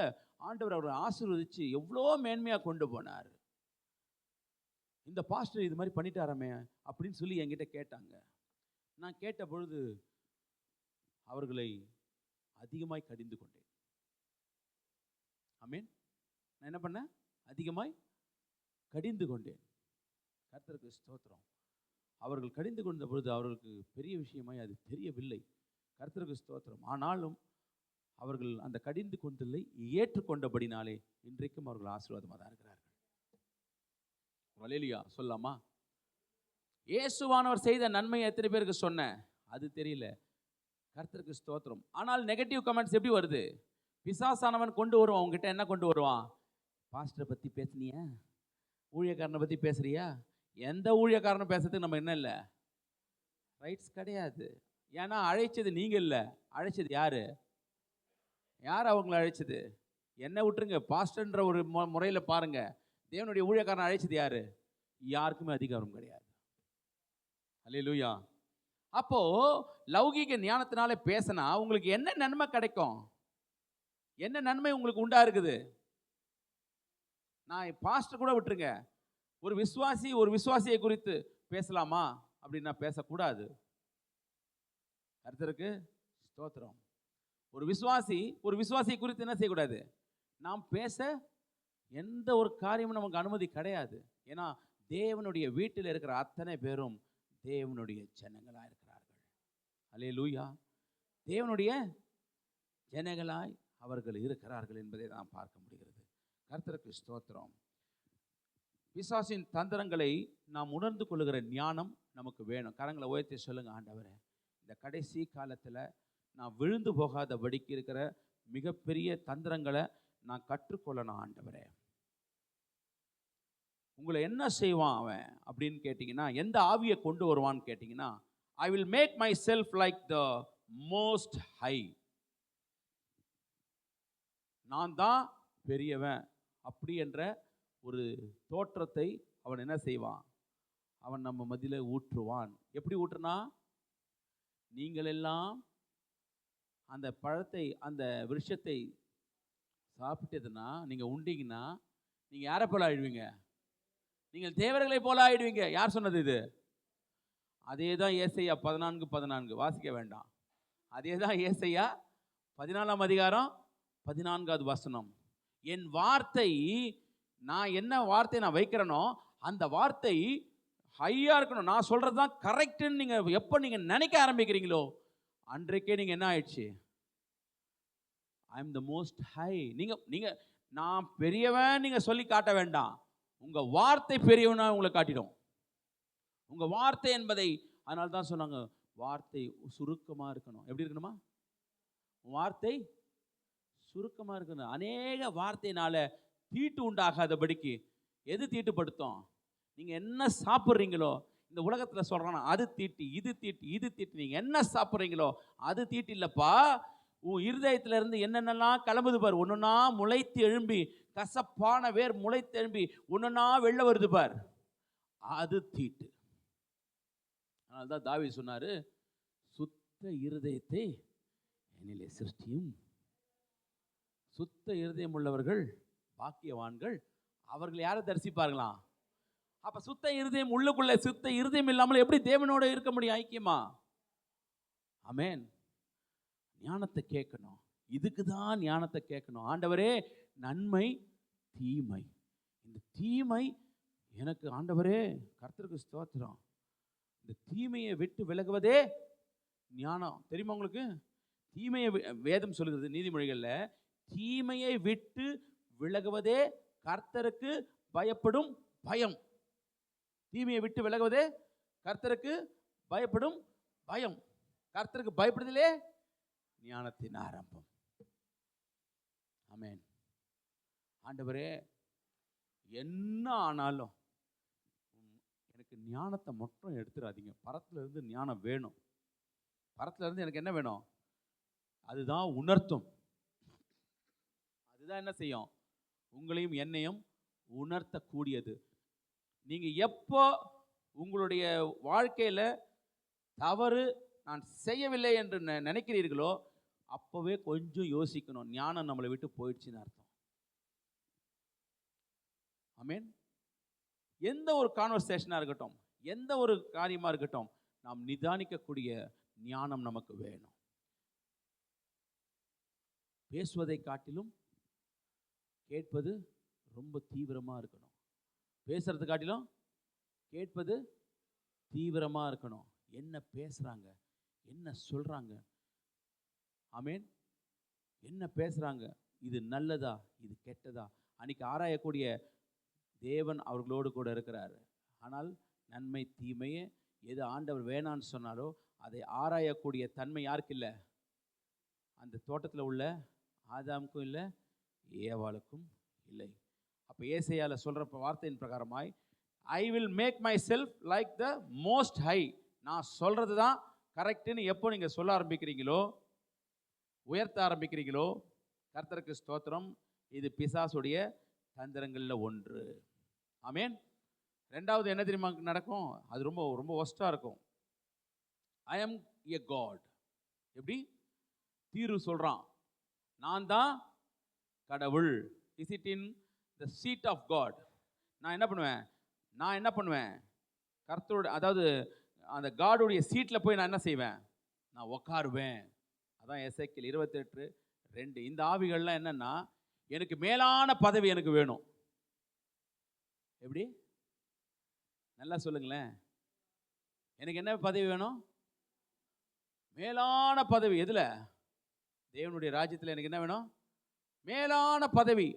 S1: ஆண்டவர் அவரை ஆசீர்வதிச்சு எவ்வளோ மேன்மையாக கொண்டு போனார். இந்த பாஸ்டர் இது மாதிரி பண்ணிட்டாராமே அப்படின்னு சொல்லி என்கிட்ட கேட்டாங்க. நான் கேட்ட பொழுது அவர்களை அதிகமாய் கடிந்து கொண்டேன். ஆமென். நான் என்ன பண்ணேன்? அதிகமாய் கடிந்து கொண்டேன். கர்த்தருக்கு ஸ்தோத்திரம். அவர்கள் கடிந்து கொண்ட பொழுது அவர்களுக்கு பெரிய விஷயமாய் அது தெரியவில்லை. கர்த்தருக்கு ஸ்தோத்திரம். ஆனாலும் அவர்கள் அந்த கடிந்து கொண்டதை ஏற்றுக்கொண்டபடினாலே இன்றைக்கும் அவர்கள் ஆசீர்வாதமாக தான் இருக்கிறார்கள். அல்லேலூயா சொல்லலாமா? இயேசுவானவர் செய்த நன்மை எத்தனை பேருக்கு சொன்னேன் அது தெரியல. கர்த்தருக்கு ஸ்தோத்திரம். ஆனால் நெகட்டிவ் கமெண்ட்ஸ் எப்படி வருது? பிசாசானவன் கொண்டு வருவான். உங்ககிட்ட என்ன கொண்டு வருவான்? பாஸ்டரை பற்றி பேசுனியா? ஊழியக்காரனை பற்றி பேசுறியா? எந்த ஊழியக்காரனை பேசுறதுக்கு நம்ம என்ன இல்லை, ரைட்ஸ் கிடையாது. ஏன்னா அழைச்சது நீங்கள் இல்லை, அழைச்சது யாரு? யார் அவங்களை அழைச்சது? என்ன விட்டுருங்க, பாஸ்டர்ன்ற ஒரு முறையில் பாருங்க. தேவனுடைய ஊழியக்காரனை அழைச்சது யாரு? யாருக்குமே அதிகாரம் கிடையாது. அல்லேலூயா. அப்போ லௌகீக ஞானத்தினால பேசினா உங்களுக்கு என்ன நன்மை கிடைக்கும்? என்ன நன்மை உங்களுக்கு உண்டா இருக்குது? நான் பாஸ்டர் கூட விட்டுருங்க, ஒரு விசுவாசியை குறித்து பேசலாமா அப்படின்னா பேசக்கூடாது. கர்த்தருக்கு ஸ்தோத்திரம். ஒரு விசுவாசியை குறித்து என்ன செய்யக்கூடாது? நாம் பேச எந்த ஒரு காரியமும் நமக்கு அனுமதி கிடையாது. ஏன்னா தேவனுடைய வீட்டில் இருக்கிற அத்தனை பேரும் தேவனுடைய ஜனங்களாய் இருக்கிறார்கள். அல்லேலூயா. தேவனுடைய ஜனங்களாய் அவர்கள் இருக்கிறார்கள் என்பதை நாம் பார்க்க முடிகிறது. கர்த்தருக்கு ஸ்தோத்திரம். பிசாசின் தந்திரங்களை நாம் உணர்ந்து கொள்ளுகிற ஞானம் நமக்கு வேணும். கரங்களை உயர்த்தி சொல்லுங்க, ஆண்டவரே இந்த கடைசி காலத்தில் நான் விழுந்து போகாதபடிக்கு இருக்கிற மிகப்பெரிய தந்திரங்களை நான் கற்றுக்கொள்ளணும். ஆண்டவரே உங்களை என்ன செய்வான் அவன் அப்படின்னு கேட்டிங்கன்னா, எந்த ஆவியை கொண்டு வருவான்னு கேட்டிங்கன்னா, I will make my self like the most high. நான் தான் பெரியவன் அப்படி என்ற ஒரு தோற்றத்தை அவன் என்ன செய்வான்? அவன் நம்ம மத்தியில் ஊற்றுவான். எப்படி ஊற்றுனா? நீங்கள் எல்லாம் அந்த பழத்தை, அந்த விருட்சத்தை சாப்பிட்டதுன்னா, நீங்கள் உண்டீங்கன்னா நீங்கள் யாரை போல ஆயிடுவீங்க? நீங்கள் தேவர்களை போல ஆயிடுவீங்க. யார் சொன்னது இது? அதே தான் ஏசாயா 14:14. வாசிக்க வேண்டாம். அதே தான் ஏசாயா 14ஆம் அதிகாரம் 14வது வசனம். என் வார்த்தை, நான் என்ன வார்த்தை நான் வைக்கிறேனோ அந்த வார்த்தை ஹையாக இருக்கணும். நான் சொல்கிறது தான் கரெக்டுன்னு நீங்கள் எப்போ நீங்கள் நினைக்க ஆரம்பிக்கிறீங்களோ அன்றைக்கே நீங்கள் என்ன ஆயிடுச்சு? I am the most high. நீங்கள் நான் பெரியவன் நீங்கள் சொல்லி காட்ட வேண்டாம். உங்கள் வார்த்தை பெரியவனா உங்களை காட்டிடும். உங்கள் வார்த்தை என்பதை, அதனால தான் சொன்னாங்க வார்த்தை சுருக்கமாக இருக்கணும். எப்படி இருக்கணுமா? வார்த்தை சுருக்கமாக இருக்கணும். அநேக வார்த்தையினால தீட்டு உண்டாகாதபடிக்கு. எது தீட்டுப்படுத்தும்? நீங்கள் என்ன சாப்பிட்றீங்களோ இந்த உலகத்தில் சொல்கிறானா அது தீட்டு, இது தீட்டு, இது தீட்டு. நீங்கள் என்ன சாப்பிட்றீங்களோ அது தீட்டு இல்லைப்பா. உன் இருதயத்திலிருந்து என்னென்னலாம் கிளம்புது பார், ஒன்றுனா முளைத்து எழும்பி, கசப்பான வேர் முளைத்து எழும்பி ஒன்றுனா வெளில வருது பார், அது தீட்டு. அதனால தான் தாவீது சொன்னார், சுத்த இருதயத்தை என்னிலே சிருஷ்டியும். சுத்த இருதயம் உள்ளவர்கள் பாக்கியவான்கள், அவர்கள் யாரை தரிசிப்பார்களாம்? அப்ப சுத்த இருதயம் உள்ளுக்குள்ள, சுத்த இருதயம் இல்லாமல் எப்படி தேவனோட இருக்க முடியும் ஐக்கியமா? ஆமென். ஞானத்தை கேட்கணும். இதுக்கு தான் ஞானத்தை கேட்கணும். ஆண்டவரே நன்மை தீமை, இந்த தீமை எனக்கு ஆண்டவரே, கர்த்தருக்கு ஸ்தோத்திரம், இந்த தீமையை விட்டு விலகுவதே ஞானம். தெரியுமா உங்களுக்கு? தீமையை வேதம் சொல்லுகிறது நீதிமொழிகள்ல, தீமையை விட்டு விலகுவதே கர்த்தருக்கு பயப்படும் பயம். தீமையை விட்டு விலகுவதே கர்த்தருக்கு பயப்படும் பயம். கர்த்தருக்கு பயப்படுதலே ஞானத்தின் ஆரம்பம். ஆமென். ஆண்டவரே என்ன ஆனாலும் எனக்கு ஞானத்தை மட்டும் எடுத்துடாதீங்க. பரத்துல இருந்து ஞானம் வேணும். பரத்துல இருந்து எனக்கு என்ன வேணும்? அதுதான் உணர்த்தும். அதுதான் என்ன செய்யும்? உங்களையும் என்னையும் உணர்த்தக்கூடியது. நீங்க எப்போ உங்களுடைய வாழ்க்கையில தவறு நான் செய்யவில்லை என்று நினைக்கிறீர்களோ அப்பவே கொஞ்சம் யோசிக்கணும், ஞானம் நம்மளை விட்டு போயிடுச்சுன்னு அர்த்தம். ஆமென். எந்த ஒரு கான்வர்சேஷனா இருக்கட்டும், எந்த ஒரு காரியமா இருக்கட்டும், நாம் நிதானிக்கக்கூடிய ஞானம் நமக்கு வேணும். பேசுவதை காட்டிலும் கேட்பது ரொம்ப தீவிரமா இருக்கணும். பேசுறது காட்டிலும் கேட்பது தீவிரமா இருக்கணும். என்ன பேசுறாங்க, என்ன சொல்றாங்க, ஆமென், என்ன பேசுறாங்க, இது நல்லதா இது கெட்டதா, அன்னைக்கு ஆராயக்கூடிய தேவன் அவர்களோடு கூட இருக்கிறாரு. ஆனால் நன்மை தீமையே எது ஆண்டவர் வேணான்னு சொன்னாரோ அதை ஆராயக்கூடிய தன்மை யாருக்கு இல்லை? அந்த தோட்டத்தில் உள்ள ஆதாமுக்கும் இல்லை, ஏவாளுக்கும் இல்லை. அப்போ ஏசாயால சொல்ற வார்த்தையின் பிரகாரமாய் I will make my self like the most high. நான் சொல்றது தான் கரெக்டுன்னு எப்போ நீங்க சொல்ல ஆரம்பிக்கிறீங்களோ, உயர்த்த ஆரம்பிக்கிறீங்களோ, கர்த்தருக்கு ஸ்தோத்திரம், இது பிசாசுடைய தந்திரங்களில் ஒன்று. ஆமென். ரெண்டாவது என்ன தெரியுமா நடக்கும்? அது ரொம்ப ரொம்ப ஒஸ்டா இருக்கும். I am a God. எப்படி தீர்வு சொல்றான், நான் தான் கடவுள். Is it in the seat of God? நான் என்ன பண்ணுவேன் கர்த்தரோட, அதாவது அந்த காடுடைய சீட்டில் போய் நான் என்ன செய்வேன்? நான் உட்காருவேன். அதான் எசேக்கியேல் 28:2. இந்த ஆவிகள்லாம் என்னன்னா, எனக்கு மேலான பதவி எனக்கு வேணும். எப்படி? நல்லா சொல்லுங்களேன். எனக்கு என்ன பதவி வேணும்? மேலான பதவி. எதுல? தேவனுடைய ராஜ்யத்தில் எனக்கு என்ன வேணும்? மேலான பதவி.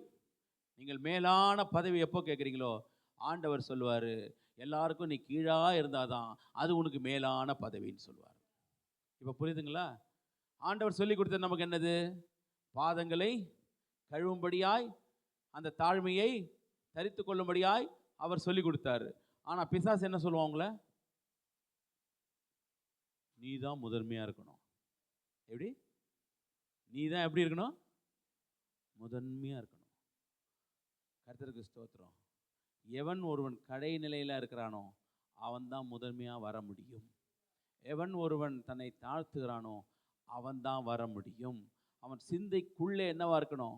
S1: நீங்கள் மேலான பதவி எப்போ கேட்குறீங்களோ ஆண்டவர் சொல்லுவார், எல்லாருக்கும் நீ கீழா இருந்தாதான் அது உனக்கு மேலான பதவின்னு சொல்லுவார். இப்போ புரியுதுங்களா? ஆண்டவர் சொல்லி கொடுத்தது நமக்கு என்னது? பாதங்களை கழுவும்படியாய், அந்த தாழ்மையை தரித்து கொள்ளும்படியாய் அவர் சொல்லி கொடுத்தாரு. ஆனால் பிசாசு என்ன சொல்லுவான் உங்களை? நீ தான் முதன்மையாக இருக்கணும். எப்படி? நீ தான் எப்படி இருக்கணும்? முதன்மையாக இருக்கணும். கர்த்தருக்கு ஸ்தோத்திரம். எவன் ஒருவன் கடை நிலையில் இருக்கிறானோ அவன் தான் முதன்மையாக வர முடியும். எவன் ஒருவன் தன்னை தாழ்த்துகிறானோ அவன் தான் வர முடியும். அவன் சிந்தைக்குள்ளே என்னவா இருக்கணும்?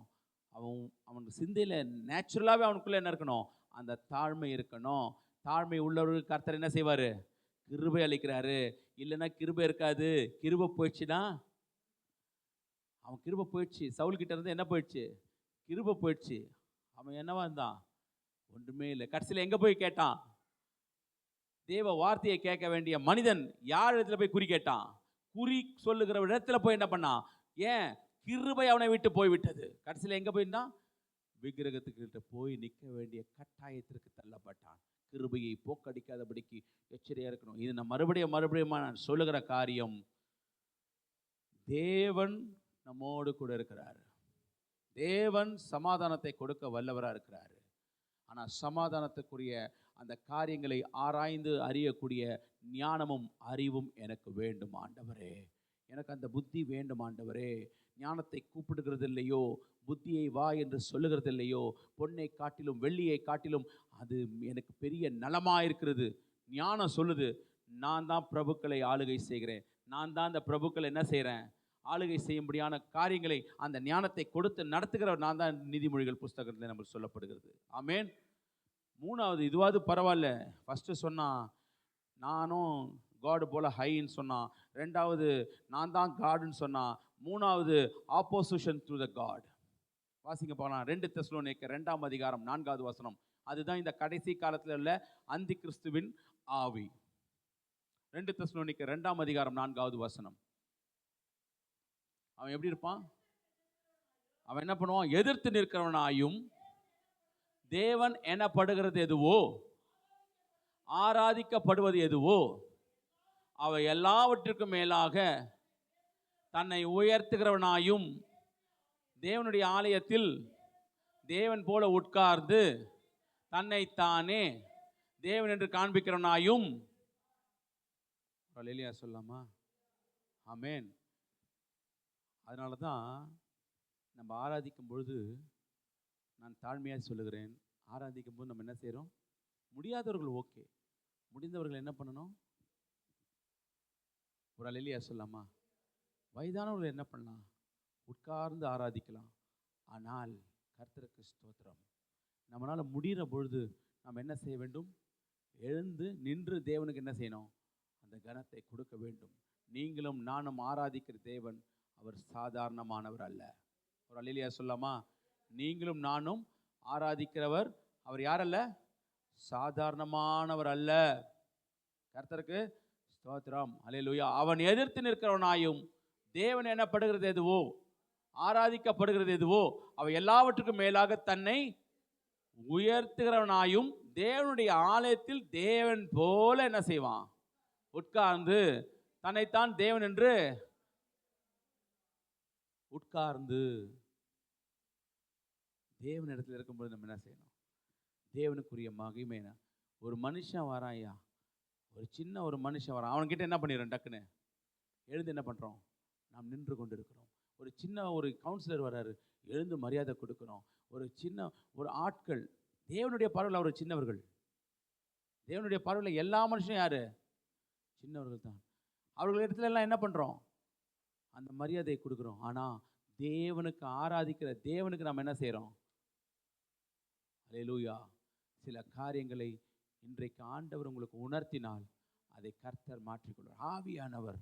S1: அவன் சிந்தையில் நேச்சுரலாகவே அவனுக்குள்ளே என்ன இருக்கணும்? அந்த தாழ்மை இருக்கணும். தாழ்மை உள்ளவர்களுக்கு கர்த்தர் என்ன செய்வார்? கிருபை அளிக்கிறாரு. இல்லைன்னா கிருபை இருக்காது. கிருபை போயிடுச்சுன்னா, அவன் கிருபை போயிடுச்சு, சவுல்கிட்ட இருந்து என்ன போயிடுச்சு? கிருபை போயிடுச்சு. அவன் என்னவா இருந்தான்? ஒன்றுமே இல்லை. கடைசியில் எங்கே போய் கேட்டான்? தேவ வார்த்தையை கேட்க வேண்டிய மனிதன் யார் இடத்துல போய் குறி கேட்டான்? குறி சொல்லுகிற இடத்துல போய் என்ன பண்ணான்? ஏன்? கிருபை அவனை விட்டு போய்விட்டது. கடைசியில் எங்கே போயிருந்தான்? விக்கிரகத்துக்கிட்ட போய் நிற்க வேண்டிய கட்டாயத்திற்கு தள்ளப்பட்டான். கிருபையை போக்கடிக்காதபடிக்கு எச்சரிக்கையாக இருக்கணும். இது நான் மறுபடியும் நான் சொல்லுகிற காரியம், தேவன் நம்மோடு கூட இருக்கிறார். தேவன் சமாதானத்தை கொடுக்க வல்லவராக இருக்கிறார். ஆனால் சமாதானத்துக்குரிய அந்த காரியங்களை ஆராய்ந்து அறியக்கூடிய ஞானமும் அறிவும் எனக்கு வேண்டும் ஆண்டவரே. எனக்கு அந்த புத்தி வேண்டும் ஆண்டவரே. ஞானத்தை கூப்பிடுகிறது இல்லையோ, புத்தியை வா என்று சொல்லுகிறது இல்லையோ, பொன்னை காட்டிலும் வெள்ளியை காட்டிலும் அது எனக்கு பெரிய நலமாக இருக்கிறது. ஞானம் சொல்லுது, நான் தான் பிரபுக்களை ஆளுகை செய்கிறேன். நான் தான் அந்த பிரபுக்களை என்ன செய்கிறேன்? ஆளுகை செய்யும்படியான காரியங்களை அந்த ஞானத்தை கொடுத்து நடத்துகிறவர் நான் தான். நீதிமொழிகள் புஸ்தகத்தில் நம்மளுக்கு சொல்லப்படுகிறது. ஆமேன். மூணாவது, இதுவாது பரவாயில்ல, ஃபஸ்ட்டு சொன்னான் நானும் காடு போல் ஹைன்னு சொன்னான். ரெண்டாவது நான் தான் காடுன்னு சொன்னான். மூணாவது ஆப்போசிஷன் டு த காட். வாசிங்க போகலாம். 2 தெசலோனிக்கர் 2:4. அதுதான் இந்த கடைசி காலத்தில் உள்ள அந்தி கிறிஸ்துவின் ஆவி. 2 தெசலோனிக்கர் 2:4. அவன் எப்படி இருப்பான்? அவன் என்ன பண்ணுவான்? எதிர்த்து நிற்கிறவனாயும் தேவன் எனப்படுகிறது எதுவோ, ஆராதிக்கப்படுவது எதுவோ, அவை எல்லாவற்றிற்கும் மேலாக தன்னை உயர்த்துகிறவனாயும் தேவனுடைய ஆலயத்தில் தேவன் போல உட்கார்ந்து தன்னைத்தானே தேவன் என்று காண்பிக்கிறவனாயும். அல்லேலூயா சொல்லலாமா? ஆமென். அதனால தான் நம்ம ஆராதிக்கும் பொழுது நான் தாழ்மையாக சொல்லுகிறேன், ஆராதிக்கும் போது நம்ம என்ன செய்கிறோம்? முடியாதவர்கள் ஓகே, முடிந்தவர்கள் என்ன பண்ணணும்? ஒரு அல்லேலூயா சொல்லலாமா? வயதானவர்கள் என்ன பண்ணலாம்? உட்கார்ந்து ஆராதிக்கலாம். ஆனால் கர்த்தருக்கு ஸ்தோத்திரம், நம்மளால் முடிகிற பொழுது நாம் என்ன செய்ய வேண்டும்? எழுந்து நின்று தேவனுக்கு என்ன செய்யணும்? அந்த கனத்தை கொடுக்க வேண்டும். நீங்களும் நானும் ஆராதிக்கிற தேவன் அவர் சாதாரணமானவர் அல்ல. ஒரு அல்லேலூயா சொல்லலாமா? நீங்களும் நானும் ஆராதிக்கிறவர் அவர் யார் அல்ல? சாதாரணமானவர் அல்ல. கர்த்தருக்கு ஸ்தோத்திரம், அல்லேலூயா. அவன் எதிர்த்து நிற்கிறவனாயும் தேவன் எனப்படுகிறது எதுவோ, ஆராதிக்கப்படுகிறது எதுவோ, அவை எல்லாவற்றுக்கும் மேலாக தன்னை உயர்த்துகிறவனாயும் தேவனுடைய ஆலயத்தில் தேவன் போல என்ன செய்வான்? உட்கார்ந்து தன்னைத்தான் தேவன் என்று உட்கார்ந்து தேவன் இடத்துல இருக்கும்போது நம்ம என்ன செய்யணும்? தேவனுக்குரிய மகிமைன ஒரு மனுஷன் வராயா, ஒரு சின்ன ஒரு மனுஷன் வரான், அவன்கிட்ட என்ன பண்ணிடுறோம்? டக்குன்னு எழுந்து என்ன பண்ணுறோம்? நாம் நின்று கொண்டு இருக்கிறோம். ஒரு சின்ன ஒரு கவுன்சிலர் வராரு, எழுந்து மரியாதை கொடுக்குறோம். ஒரு சின்ன ஒரு ஆட்கள், தேவனுடைய பார்வையில் அவர் சின்னவர்கள். தேவனுடைய பார்வையில் எல்லா மனுஷனும் யாரு? சின்னவர்கள் தான். அவர்கள் இடத்துல எல்லாம் என்ன பண்ணுறோம்? அந்த மரியாதையை கொடுக்குறோம். ஆனால் தேவனுக்கு ஆராதிக்கிற தேவனுக்கு நாம் என்ன செய்கிறோம்? அல்லேலூயா. சில காரியங்களை இன்றைக்கு ஆண்டவர் உங்களுக்கு உணர்த்தினால் அதை கர்த்தர் மாற்றிக்கொள்வார். ஆவியானவர்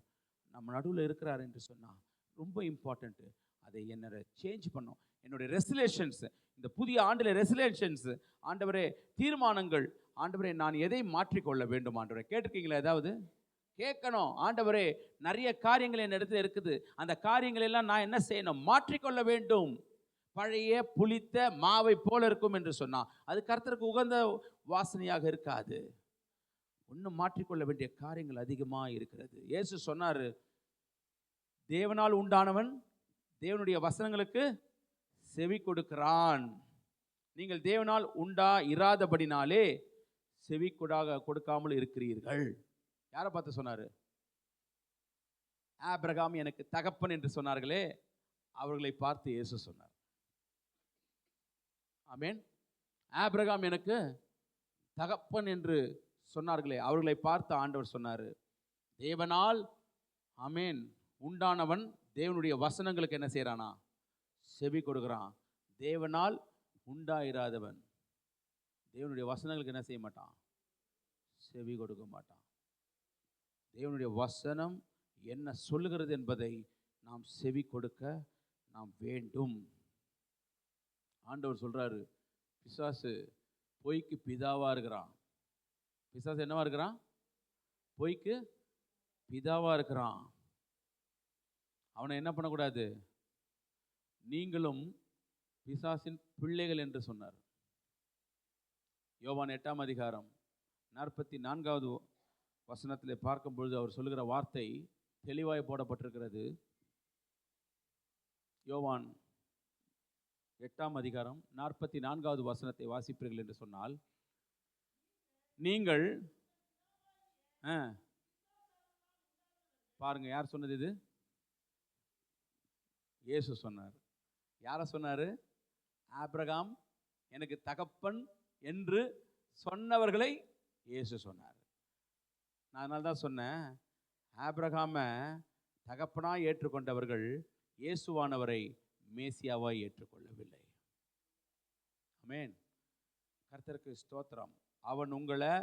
S1: நம்ம நடுவில் இருக்கிறார் என்று சொன்னால் ரொம்ப இம்பார்ட்டண்ட்டு. அதை என்னோட சேஞ்ச் பண்ணோம். என்னுடைய ரெசல்யூஷன்ஸ், இந்த புதிய ஆண்டில் ரெசல்யூஷன்ஸ், ஆண்டவரே தீர்மானங்கள், ஆண்டவரே நான் எதை மாற்றிக்கொள்ள வேண்டும்? ஆண்டவரே கேட்டிருக்கீங்களா? ஏதாவது கேட்கணும். ஆண்டவரே நிறைய காரியங்கள் என் இடத்துல இருக்குது, அந்த காரியங்கள் எல்லாம் நான் என்ன செய்யணும்? மாற்றிக்கொள்ள வேண்டும். பழைய புளித்த மாவை போல இருக்கும் என்று சொன்னா அது கர்த்தருக்கு உகந்த வாசனையாக இருக்காது. ஒன்றும் மாற்றிக்கொள்ள வேண்டிய காரியங்கள் அதிகமாக இருக்கிறது. இயேசு சொன்னார், தேவனால் உண்டானவன் தேவனுடைய வசனங்களுக்கு செவி கொடுக்கிறான். நீங்கள் தேவனால் உண்டா இராதபடினாலே செவி கொடுக்காமல் இருக்கிறீர்கள். யாரை பார்த்து சொன்னாரு? ஆபிரகாம் எனக்கு தகப்பன் என்று சொன்னார்களே, அவர்களை பார்த்து இயேசு சொன்னார். ஆமென். ஆபிரகாம் எனக்கு தகப்பன் என்று சொன்னார்களே, அவர்களை பார்த்து ஆண்டவர் சொன்னார், தேவனால் ஆமென் உண்டானவன் தேவனுடைய வசனங்களுக்கு என்ன செய்யறானா? செவி கொடுக்கிறான். தேவனால் உண்டாயிராதவன் தேவனுடைய வசனங்களுக்கு என்ன செய்ய மாட்டான்? செவி கொடுக்க மாட்டான். தேவனுடைய வசனம் என்ன சொல்லுகிறது என்பதை நாம் செவி கொடுக்க நாம் வேண்டும். ஆண்டவர் சொல்றாரு, பிசாசு பொய்க்கு பிதாவா இருக்கிறான். பிசாசு என்னவா இருக்கிறான்? பொய்க்கு பிதாவா இருக்கிறான். அவனை என்ன பண்ணக்கூடாது? நீங்களும் பிசாசின் பிள்ளைகள் என்று சொன்னார். யோவான் 8ஆம் அதிகாரம் 44வது வசனத்திலே பார்க்கும் பொழுது அவர் சொல்லுகிற வார்த்தை தெளிவாய் போடப்பட்டிருக்கிறது. யோவான் 8ஆம் அதிகாரம் 44வது வசனத்தை வாசிப்பீர்கள் என்று சொன்னால், நீங்கள் பாருங்க, யார் சொன்னது இது? இயேசு சொன்னார். யாரை சொன்னாரு? ஆபிரகாம் எனக்கு தகப்பன் என்று சொன்னவர்களை இயேசு சொன்னார். நான் அதனால தான் சொன்னேன், ஆபிரகாமை தகப்பனாய் ஏற்றுக்கொண்டவர்கள் இயேசுவானவரை மேசியாவாய் ஏற்றுக்கொள்ளவில்லை. ஆமென். கர்த்தருக்கு ஸ்தோத்திரம். அவன் உங்களை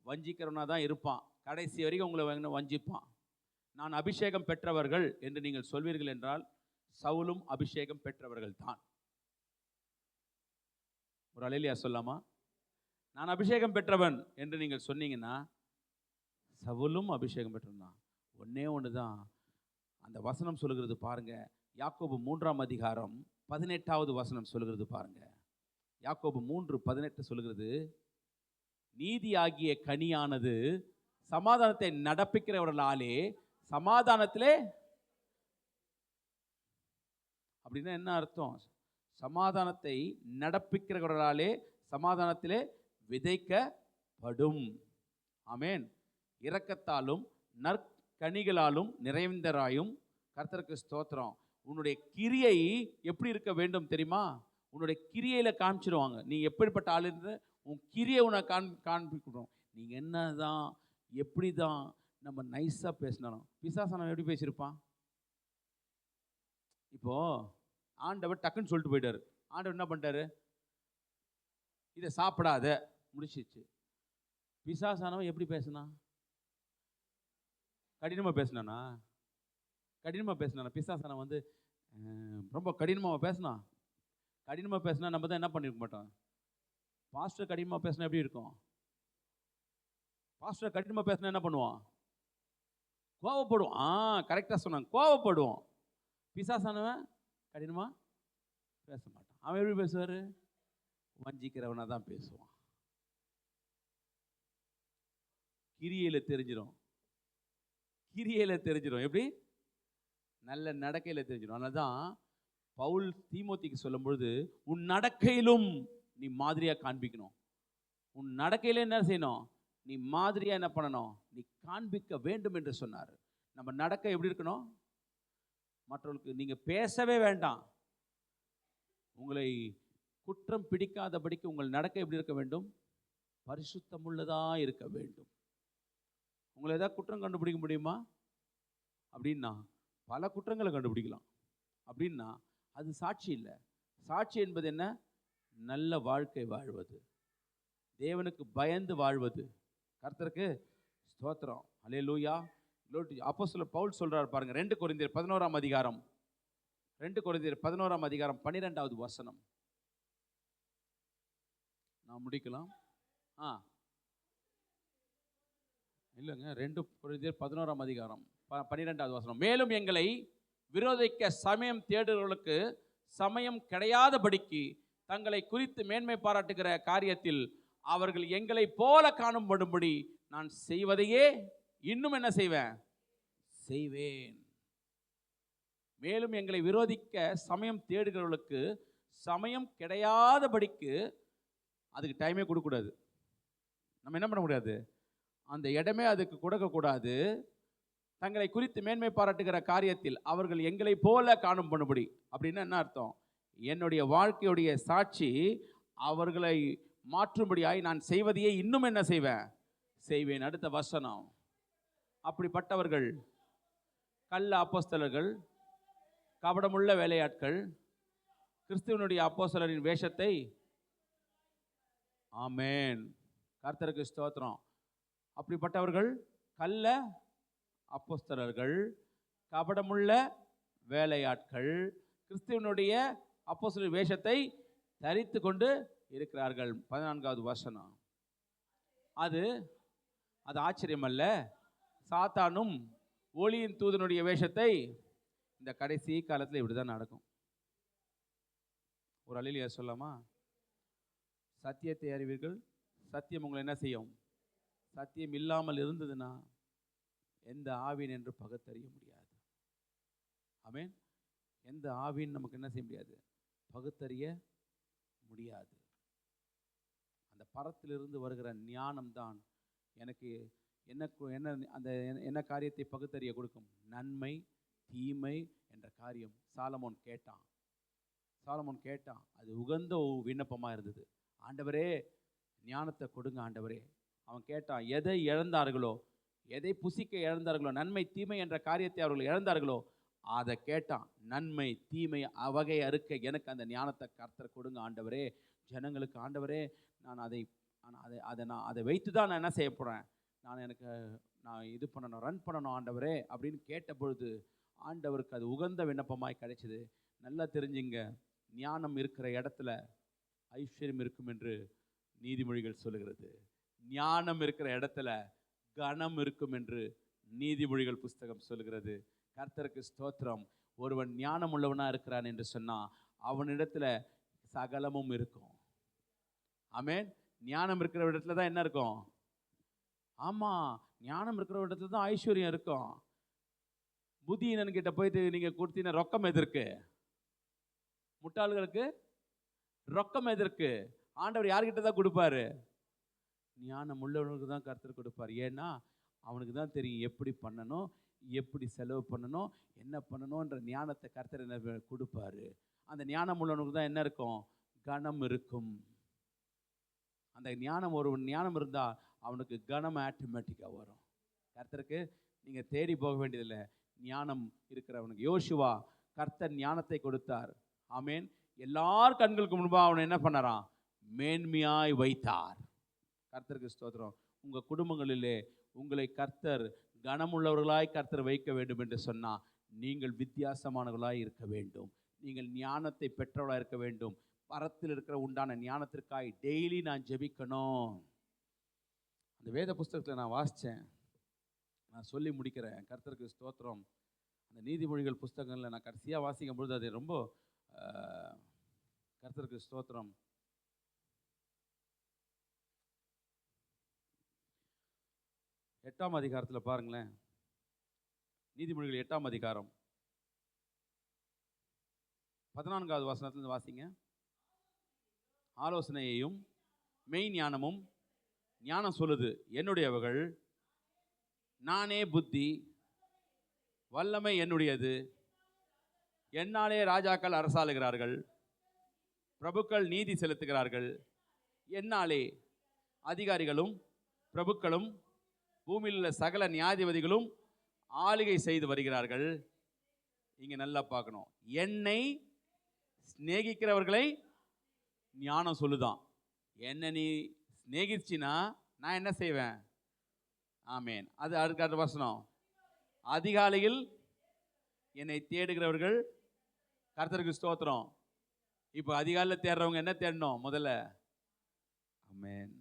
S1: வஞ்சிக்கிறவனா தான் இருப்பான். கடைசி வரைக்கும் உங்களை வஞ்சிப்பான். நான் அபிஷேகம் பெற்றவர்கள் என்று நீங்கள் சொல்வீர்கள் என்றால் சவுலும் அபிஷேகம் பெற்றவர்கள் தான். ஒரு அல்லேலூயா சொல்லாமா? நான் அபிஷேகம் பெற்றவன் என்று நீங்கள் சொன்னீங்கன்னா சவுலும் அபிஷேகம் பெற்றவன். ஒன்னே ஒன்று தான் அந்த வசனம் சொல்லுகிறது பாருங்க. யாக்கோபு 3ஆம் அதிகாரம் 18வது வசனம் சொல்லுகிறது பாருங்க. யாக்கோபு 3:18 சொல்லுகிறது, நீதியாகிய கனியானது சமாதானத்தை நடப்பிக்கிறவர்களாலே சமாதானத்திலே. அப்படின்னா என்ன அர்த்தம்? சமாதானத்தை நடப்பிக்கிறவர்களாலே சமாதானத்திலே விதைக்கப்படும். ஆமென். இரக்கத்தாலும் நற்கனிகளாலும் நிறைந்தராயும். கர்த்தருக்கு ஸ்தோத்திரம். உன்னுடைய கிரியை எப்படி இருக்க வேண்டும் தெரியுமா? உன்னுடைய கிரியையில காமிச்சிருவாங்க. நீ எப்படிப்பட்ட ஆளுன்ற உன் கிரியை உன்னை காண்பிக்கணும். நீங்கள் என்ன தான் எப்படி தான் நம்ம நைஸாக பேசினாலும் பிசாசானவன் எப்படி பேசியிருப்பான்? இப்போ ஆண்டவர் டக்குன்னு சொல்லிட்டு போயிட்டாரு. ஆண்டவர் என்ன பண்ணிட்டாரு? இதை சாப்பிடாத, முடிச்சிச்சு. பிசாசானவன் எப்படி பேசினா? கடினமாக பேசினானா? பிசாசானவன் வந்து ரொம்ப கடினமாக பேசினான். கடினமாக பேசினா நம்ம தான் என்ன பண்ணிருக்க மாட்டோம்? பாஸ்டர் கடினமாக பேசினா எப்படி இருக்கும்? பாஸ்டர் கடினமாக பேசினா என்ன பண்ணுவான்? கோவப்படுவோம். கரெக்டாக சொன்னாங்க, கோவப்படுவோம். பிசாசானவன் கடினமாக பேச மாட்டான். அவன் எப்படி பேசுவார்? வஞ்சிக்கிறவனாக தான் பேசுவான். கிரியையில் தெரிஞ்சிடும். எப்படி? நல்ல நடக்கையில் தெரிஞ்சிடும். அதனால தான் பவுல் தீமோத்திக்கு சொல்லும் பொழுது, உன் நடக்கையிலும் நீ மாதிரியாக காண்பிக்கணும். உன் நடக்கையில என்ன செய்யணும்? நீ மாதிரியாக என்ன பண்ணணும்? நீ காண்பிக்க வேண்டும் என்று சொன்னார். நம்ம நடக்கை எப்படி இருக்கணும்? மற்றவர்களுக்கு நீங்கள் பேசவே வேண்டாம். உங்களை குற்றம் பிடிக்காதபடிக்கு உங்கள் நடக்கை எப்படி இருக்க வேண்டும்? பரிசுத்தமுள்ளதாக இருக்க வேண்டும். உங்களை ஏதாவது குற்றம் கண்டுபிடிக்க முடியுமா? அப்படின்னா பல குற்றங்களை கண்டுபிடிக்கலாம். அப்படின்னா அது சாட்சி இல்லை. சாட்சி என்பது என்ன? நல்ல வாழ்க்கை வாழ்வது, தேவனுக்கு பயந்து வாழ்வது. கர்த்தருக்கு ஸ்தோத்திரம். அல்லேலூயா. அப்போஸ்தலர் பவுல் சொல்றார் பாருங்க, 2 கொரிந்தியர் 11ஆம் அதிகாரம் 12வது வசனம். நான் முடிக்கலாம். இல்லைங்க, 2 கொரிந்தியர் 11ஆம் அதிகாரம் 12வது வசனம். மேலும் எங்களை விரோதிக்க சமயம் தேடுகிறவர்களுக்கு சமயம் கிடையாதபடிக்கு தங்களை குறித்து மேன்மை பாராட்டுகிற காரியத்தில் அவர்கள் எங்களை போல காணும்படும்படி நான் செய்வதையே இன்னும் என்ன செய்வேன். மேலும் எங்களை விரோதிக்க சமயம் தேடுகிறவர்களுக்கு சமயம் கிடையாதபடிக்கு, அதுக்கு டைமே கொடுக்கக்கூடாது. நம்ம என்ன பண்ண முடியாது? அந்த இடமே அதுக்கு கொடுக்கக்கூடாது. தங்களை குறித்து மேன்மை பாராட்டுகிற காரியத்தில் அவர்கள் எங்களை போல காணும் பண்ணும்படி. அப்படின்னா என்ன அர்த்தம்? என்னுடைய வாழ்க்கையுடைய சாட்சி அவர்களை மாற்றும்படியாய் நான் செய்வதையே இன்னும் என்ன செய்வேன். அடுத்த வசனம். அப்படிப்பட்டவர்கள் கள்ள அப்போஸ்தலர்கள், கபடமுள்ள வேலையாட்கள், கிறிஸ்துவனுடைய அப்போஸ்தலரின் வேஷத்தை, ஆமென், கர்த்தருக்கு ஸ்தோத்திரம். அப்படிப்பட்டவர்கள் கள்ள அப்போஸ்தலர்கள், கபடமுள்ள வேலையாட்கள், கிறிஸ்துவனுடைய அப்போஸ்தலர் வேஷத்தை தரித்து கொண்டு இருக்கிறார்கள். 14வது வசனம். அது ஆச்சரியம் அல்ல. சாத்தானும் ஒளியின் தூதனுடைய வேஷத்தை, இந்த கடைசி காலத்தில் இப்படிதான் நடக்கும். ஒரு அல்லேலூயா சொல்லாமா? சத்தியத்தை அறிவீர்கள், சத்தியம் உங்களை என்ன செய்யும்? சத்தியம் இல்லாமல் இருந்ததுன்னா எந்த ஆவின் என்று பகுத்தறிய முடியாது. ஆமென். எந்த ஆவின் நமக்கு என்ன செய்ய முடியாது? பகுத்தறிய முடியாது. அந்த பரத்திலிருந்து வருகிற ஞானம் தான் எனக்கு என்ன காரியத்தை பகுத்தறிய கொடுக்கும்? நன்மை தீமை என்ற காரியம் சாலமோன் கேட்டான். அது உகந்த விண்ணப்பமாக இருந்தது. ஆண்டவரே ஞானத்தை கொடுங்க ஆண்டவரே. அவன் கேட்டான். எதை இழந்தார்களோ, எதை புசிக்க இழந்தார்களோ, நன்மை தீமை என்ற காரியத்தை அவர்கள் இழந்தார்களோ அதை கேட்டான். நன்மை தீமை வகை அறுக்க எனக்கு அந்த ஞானத்தை கர்த்தர் கொடுங்க ஆண்டவரே. ஜனங்களுக்கு ஆண்டவரே, நான் அதை வைத்து தான் நான் என்ன செய்ய போகிறேன்? நான் இது பண்ணணும், ரன் பண்ணணும் ஆண்டவரே அப்படின்னு கேட்ட பொழுது ஆண்டவருக்கு அது உகந்த விண்ணப்பமாய் கிடைச்சிது. நல்லா தெரிஞ்சுங்க, ஞானம் இருக்கிற இடத்துல ஐஸ்வர்யம் இருக்கும் என்று நீதிமொழிகள் சொல்லுகிறது. ஞானம் இருக்கிற இடத்துல கனம் இருக்கும் என்று நீதிமொழிகள் புஸ்தகம் சொல்லுகிறது. கர்த்தருக்கு ஸ்தோத்திரம். ஒருவன் ஞானம் உள்ளவனா இருக்கிறான் என்று சொன்னா அவனிடத்துல சகலமும் இருக்கும். ஆமென். ஞானம் இருக்கிற இடத்துல தான் என்ன இருக்கும்? ஆமா, ஞானம் இருக்கிற இடத்துல தான் ஐஸ்வர்யம் இருக்கும். புத்தியினன் கிட்ட போயிட்டு நீங்க கொடுத்தீங்கன்னா ரொக்கம் எதற்கு? முட்டாள்களுக்கு ரொக்கம் எதற்கு? ஆண்டவர் யார்கிட்ட தான் கொடுப்பாரு? ஞானம் உள்ளவனுக்கு தான் கர்த்தர் கொடுப்பார். ஏன்னா அவனுக்கு தான் தெரியும் எப்படி பண்ணணும், எப்படி செலவு பண்ணணும், என்ன பண்ணணுன்ற ஞானத்தை கர்த்தர் என்ன கொடுப்பாரு. அந்த ஞானம் உள்ளவனுக்கு தான் என்ன இருக்கும்? கனம் இருக்கும். அந்த ஞானம், ஒரு ஞானம் இருந்தால் அவனுக்கு கனம் ஆட்டோமேட்டிக்காக வரும். கர்த்தருக்கு நீங்கள் தேடி போக வேண்டியதில்லை, ஞானம் இருக்கிறவனுக்கு. யோசுவா கர்த்தர் ஞானத்தை கொடுத்தார். ஆமேன். எல்லார் கண்களுக்கு முன்பாக அவனை என்ன பண்ணாராம்? மேன்மையாய் வைத்தார். கர்த்தருக்கு ஸ்தோத்திரம். உங்கள் குடும்பங்களிலே உங்களை கர்த்தர் கனமுள்ளவர்களாய் கர்த்தர் வைக்க வேண்டும் என்று சொன்னால் நீங்கள் வித்தியாசமானவர்களாய் இருக்க வேண்டும். நீங்கள் ஞானத்தை பெற்றவர்களாக இருக்க வேண்டும். பரத்தில் இருக்கிற உண்டான ஞானத்திற்காய் டெய்லி நான் ஜெபிக்கணும். அந்த வேத புஸ்தகத்தில் நான் வாசித்தேன், நான் சொல்லி முடிக்கிறேன். கர்த்தருக்கு ஸ்தோத்திரம். அந்த நீதிமொழிகள் புஸ்தகங்களில் நான் கடைசியாக வாசிக்கும் பொழுது அது ரொம்ப கர்த்தருக்கு ஸ்தோத்திரம். எட்டாம் அதிகாரத்தில் பாருங்களேன். நீதிமொழிகள் 8ஆம் அதிகாரம் 14வது வசனத்திலிருந்து வாசிங்க. ஆலோசனையையும் மெய் ஞானமும் ஞானம் சொல்லுது என்னுடையவர்கள், நானே புத்தி, வல்லமை என்னுடையது, என்னாலே ராஜாக்கள் அரசாளுகிறார்கள், பிரபுக்கள் நீதி செலுத்துகிறார்கள், என்னாலே அதிகாரிகளும் பிரபுக்களும் பூமியில் உள்ள சகல நியாயாதிபதிகளும் ஆளுகை செய்து வருகிறார்கள். இங்கே நல்லா பார்க்கணும், என்னை சிநேகிக்கிறவர்களை ஞானம் சொல்லுதான். என்னை நீ சிநேகிச்சினா நான் என்ன செய்வேன்? ஆமேன். அது அடுத்த வசனம், அதிகாலையில் என்னை தேடுகிறவர்கள். கர்த்தருக்கு ஸ்தோத்திரம். இப்போ அதிகாலையில் தேடுறவங்க என்ன தேடணும்? முதல்ல ஆமேன்.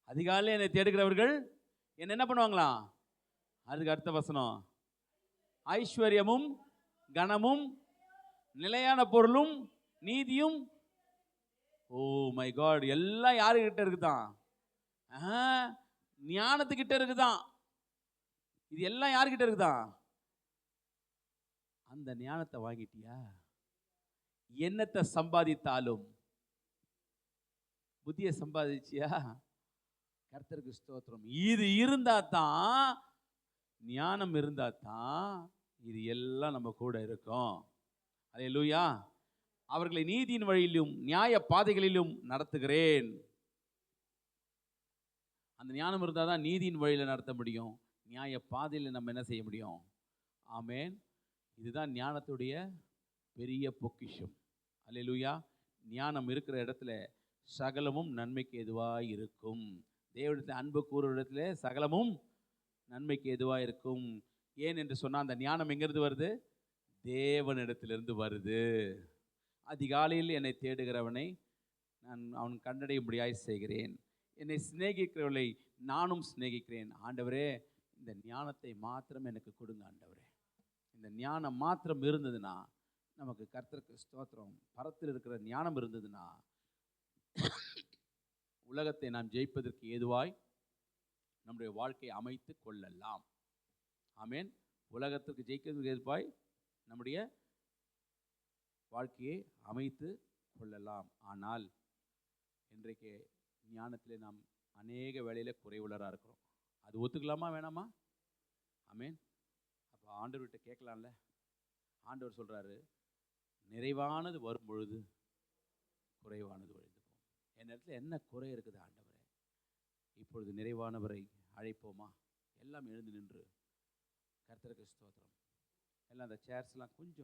S1: அதிகாலையில் என்னை தேடுகிறவர்கள் என்ன பண்ணுவாங்களாம்? அதுக்கு அடுத்த வசனம், ஐஸ்வர்யமும் கனமும் நிலையான பொருளும் நீதியும். ஓ மை காட், எல்லாம் யாருக்கிட்ட இருக்குதான்? ஞானத்துக்கிட்ட இருக்குதான். இது எல்லாம் யாருக்கிட்ட இருக்குதான்? அந்த ஞானத்தை வாங்கிட்டியா? என்னத்தை சம்பாதித்தாலும், புத்தியை சம்பாதிச்சியா? கர்த்தருக்கு ஸ்தோத்திரம். இது இருந்தா தான், ஞானம் இருந்தா தான் இது எல்லாம் நம்ம கூட இருக்கும். அல்லேலூயா. அவர்களை நீதியின் வழியிலும் நியாய பாதைகளிலும் நடத்துகிறேன். அந்த ஞானம் இருந்தால் தான் நீதியின் வழியில் நடத்த முடியும், நியாய பாதையில் நம்ம என்ன செய்ய முடியும். ஆமேன். இதுதான் ஞானத்துடைய பெரிய பொக்கிஷம். அல்லேலூயா. ஞானம் இருக்கிற இடத்துல சகலமும் நன்மைக்கு எதுவாக இருக்கும். தேவனிடத்தில் அன்பு கூறுற இடத்துல சகலமும் நன்மைக்கு எதுவாக இருக்கும். ஏன் என்று சொன்னால் அந்த ஞானம் எங்கிருந்து வருது? தேவனிடத்திலிருந்து வருது. அதிகாலையில் என்னை தேடுகிறவனை நான் அவன் கண்டடையும்படியாய் செய்கிறேன். என்னை சிநேகிக்கிறவர்களை நானும் சிநேகிக்கிறேன். ஆண்டவரே, இந்த ஞானத்தை மாத்திரம் எனக்கு கொடுங்க ஆண்டவரே. இந்த ஞானம் மாத்திரம் இருந்ததுன்னா நமக்கு, கர்த்தருக்கு ஸ்தோத்திரம், பரத்தில் இருக்கிற ஞானம் இருந்ததுன்னா உலகத்தை நாம் ஜெயிப்பதற்கு ஏதுவாய் நம்முடைய வாழ்க்கையை அமைத்து கொள்ளலாம். ஆமேன். உலகத்திற்கு ஜெயிக்கிறதுக்கு ஏதுவாய் நம்முடைய வாழ்க்கையை அமைத்து கொள்ளலாம். ஆனால் இன்றைக்கு ஞானத்திலே நாம் அநேக வேளையில் குறைவுள்ளராக இருக்கிறோம். அது ஒத்துக்கலாமா வேணாமா? ஆமேன். அப்போ ஆண்டவர்கிட்ட கேட்கலாம்ல. ஆண்டவர் சொல்கிறாரு, நிறைவானது வரும் பொழுது குறைவானது ஒழிந்து போகும். என் இடத்துல என்ன குறை இருக்குது ஆண்டவரே? இப்பொழுது நிறைவானவரை அழைப்போமா? எல்லாம் எழுந்து நின்று கர்த்தருக்கு ஸ்தோத்திரம். எல்லாம் அந்த சேர்ஸ்லாம் கொஞ்சம்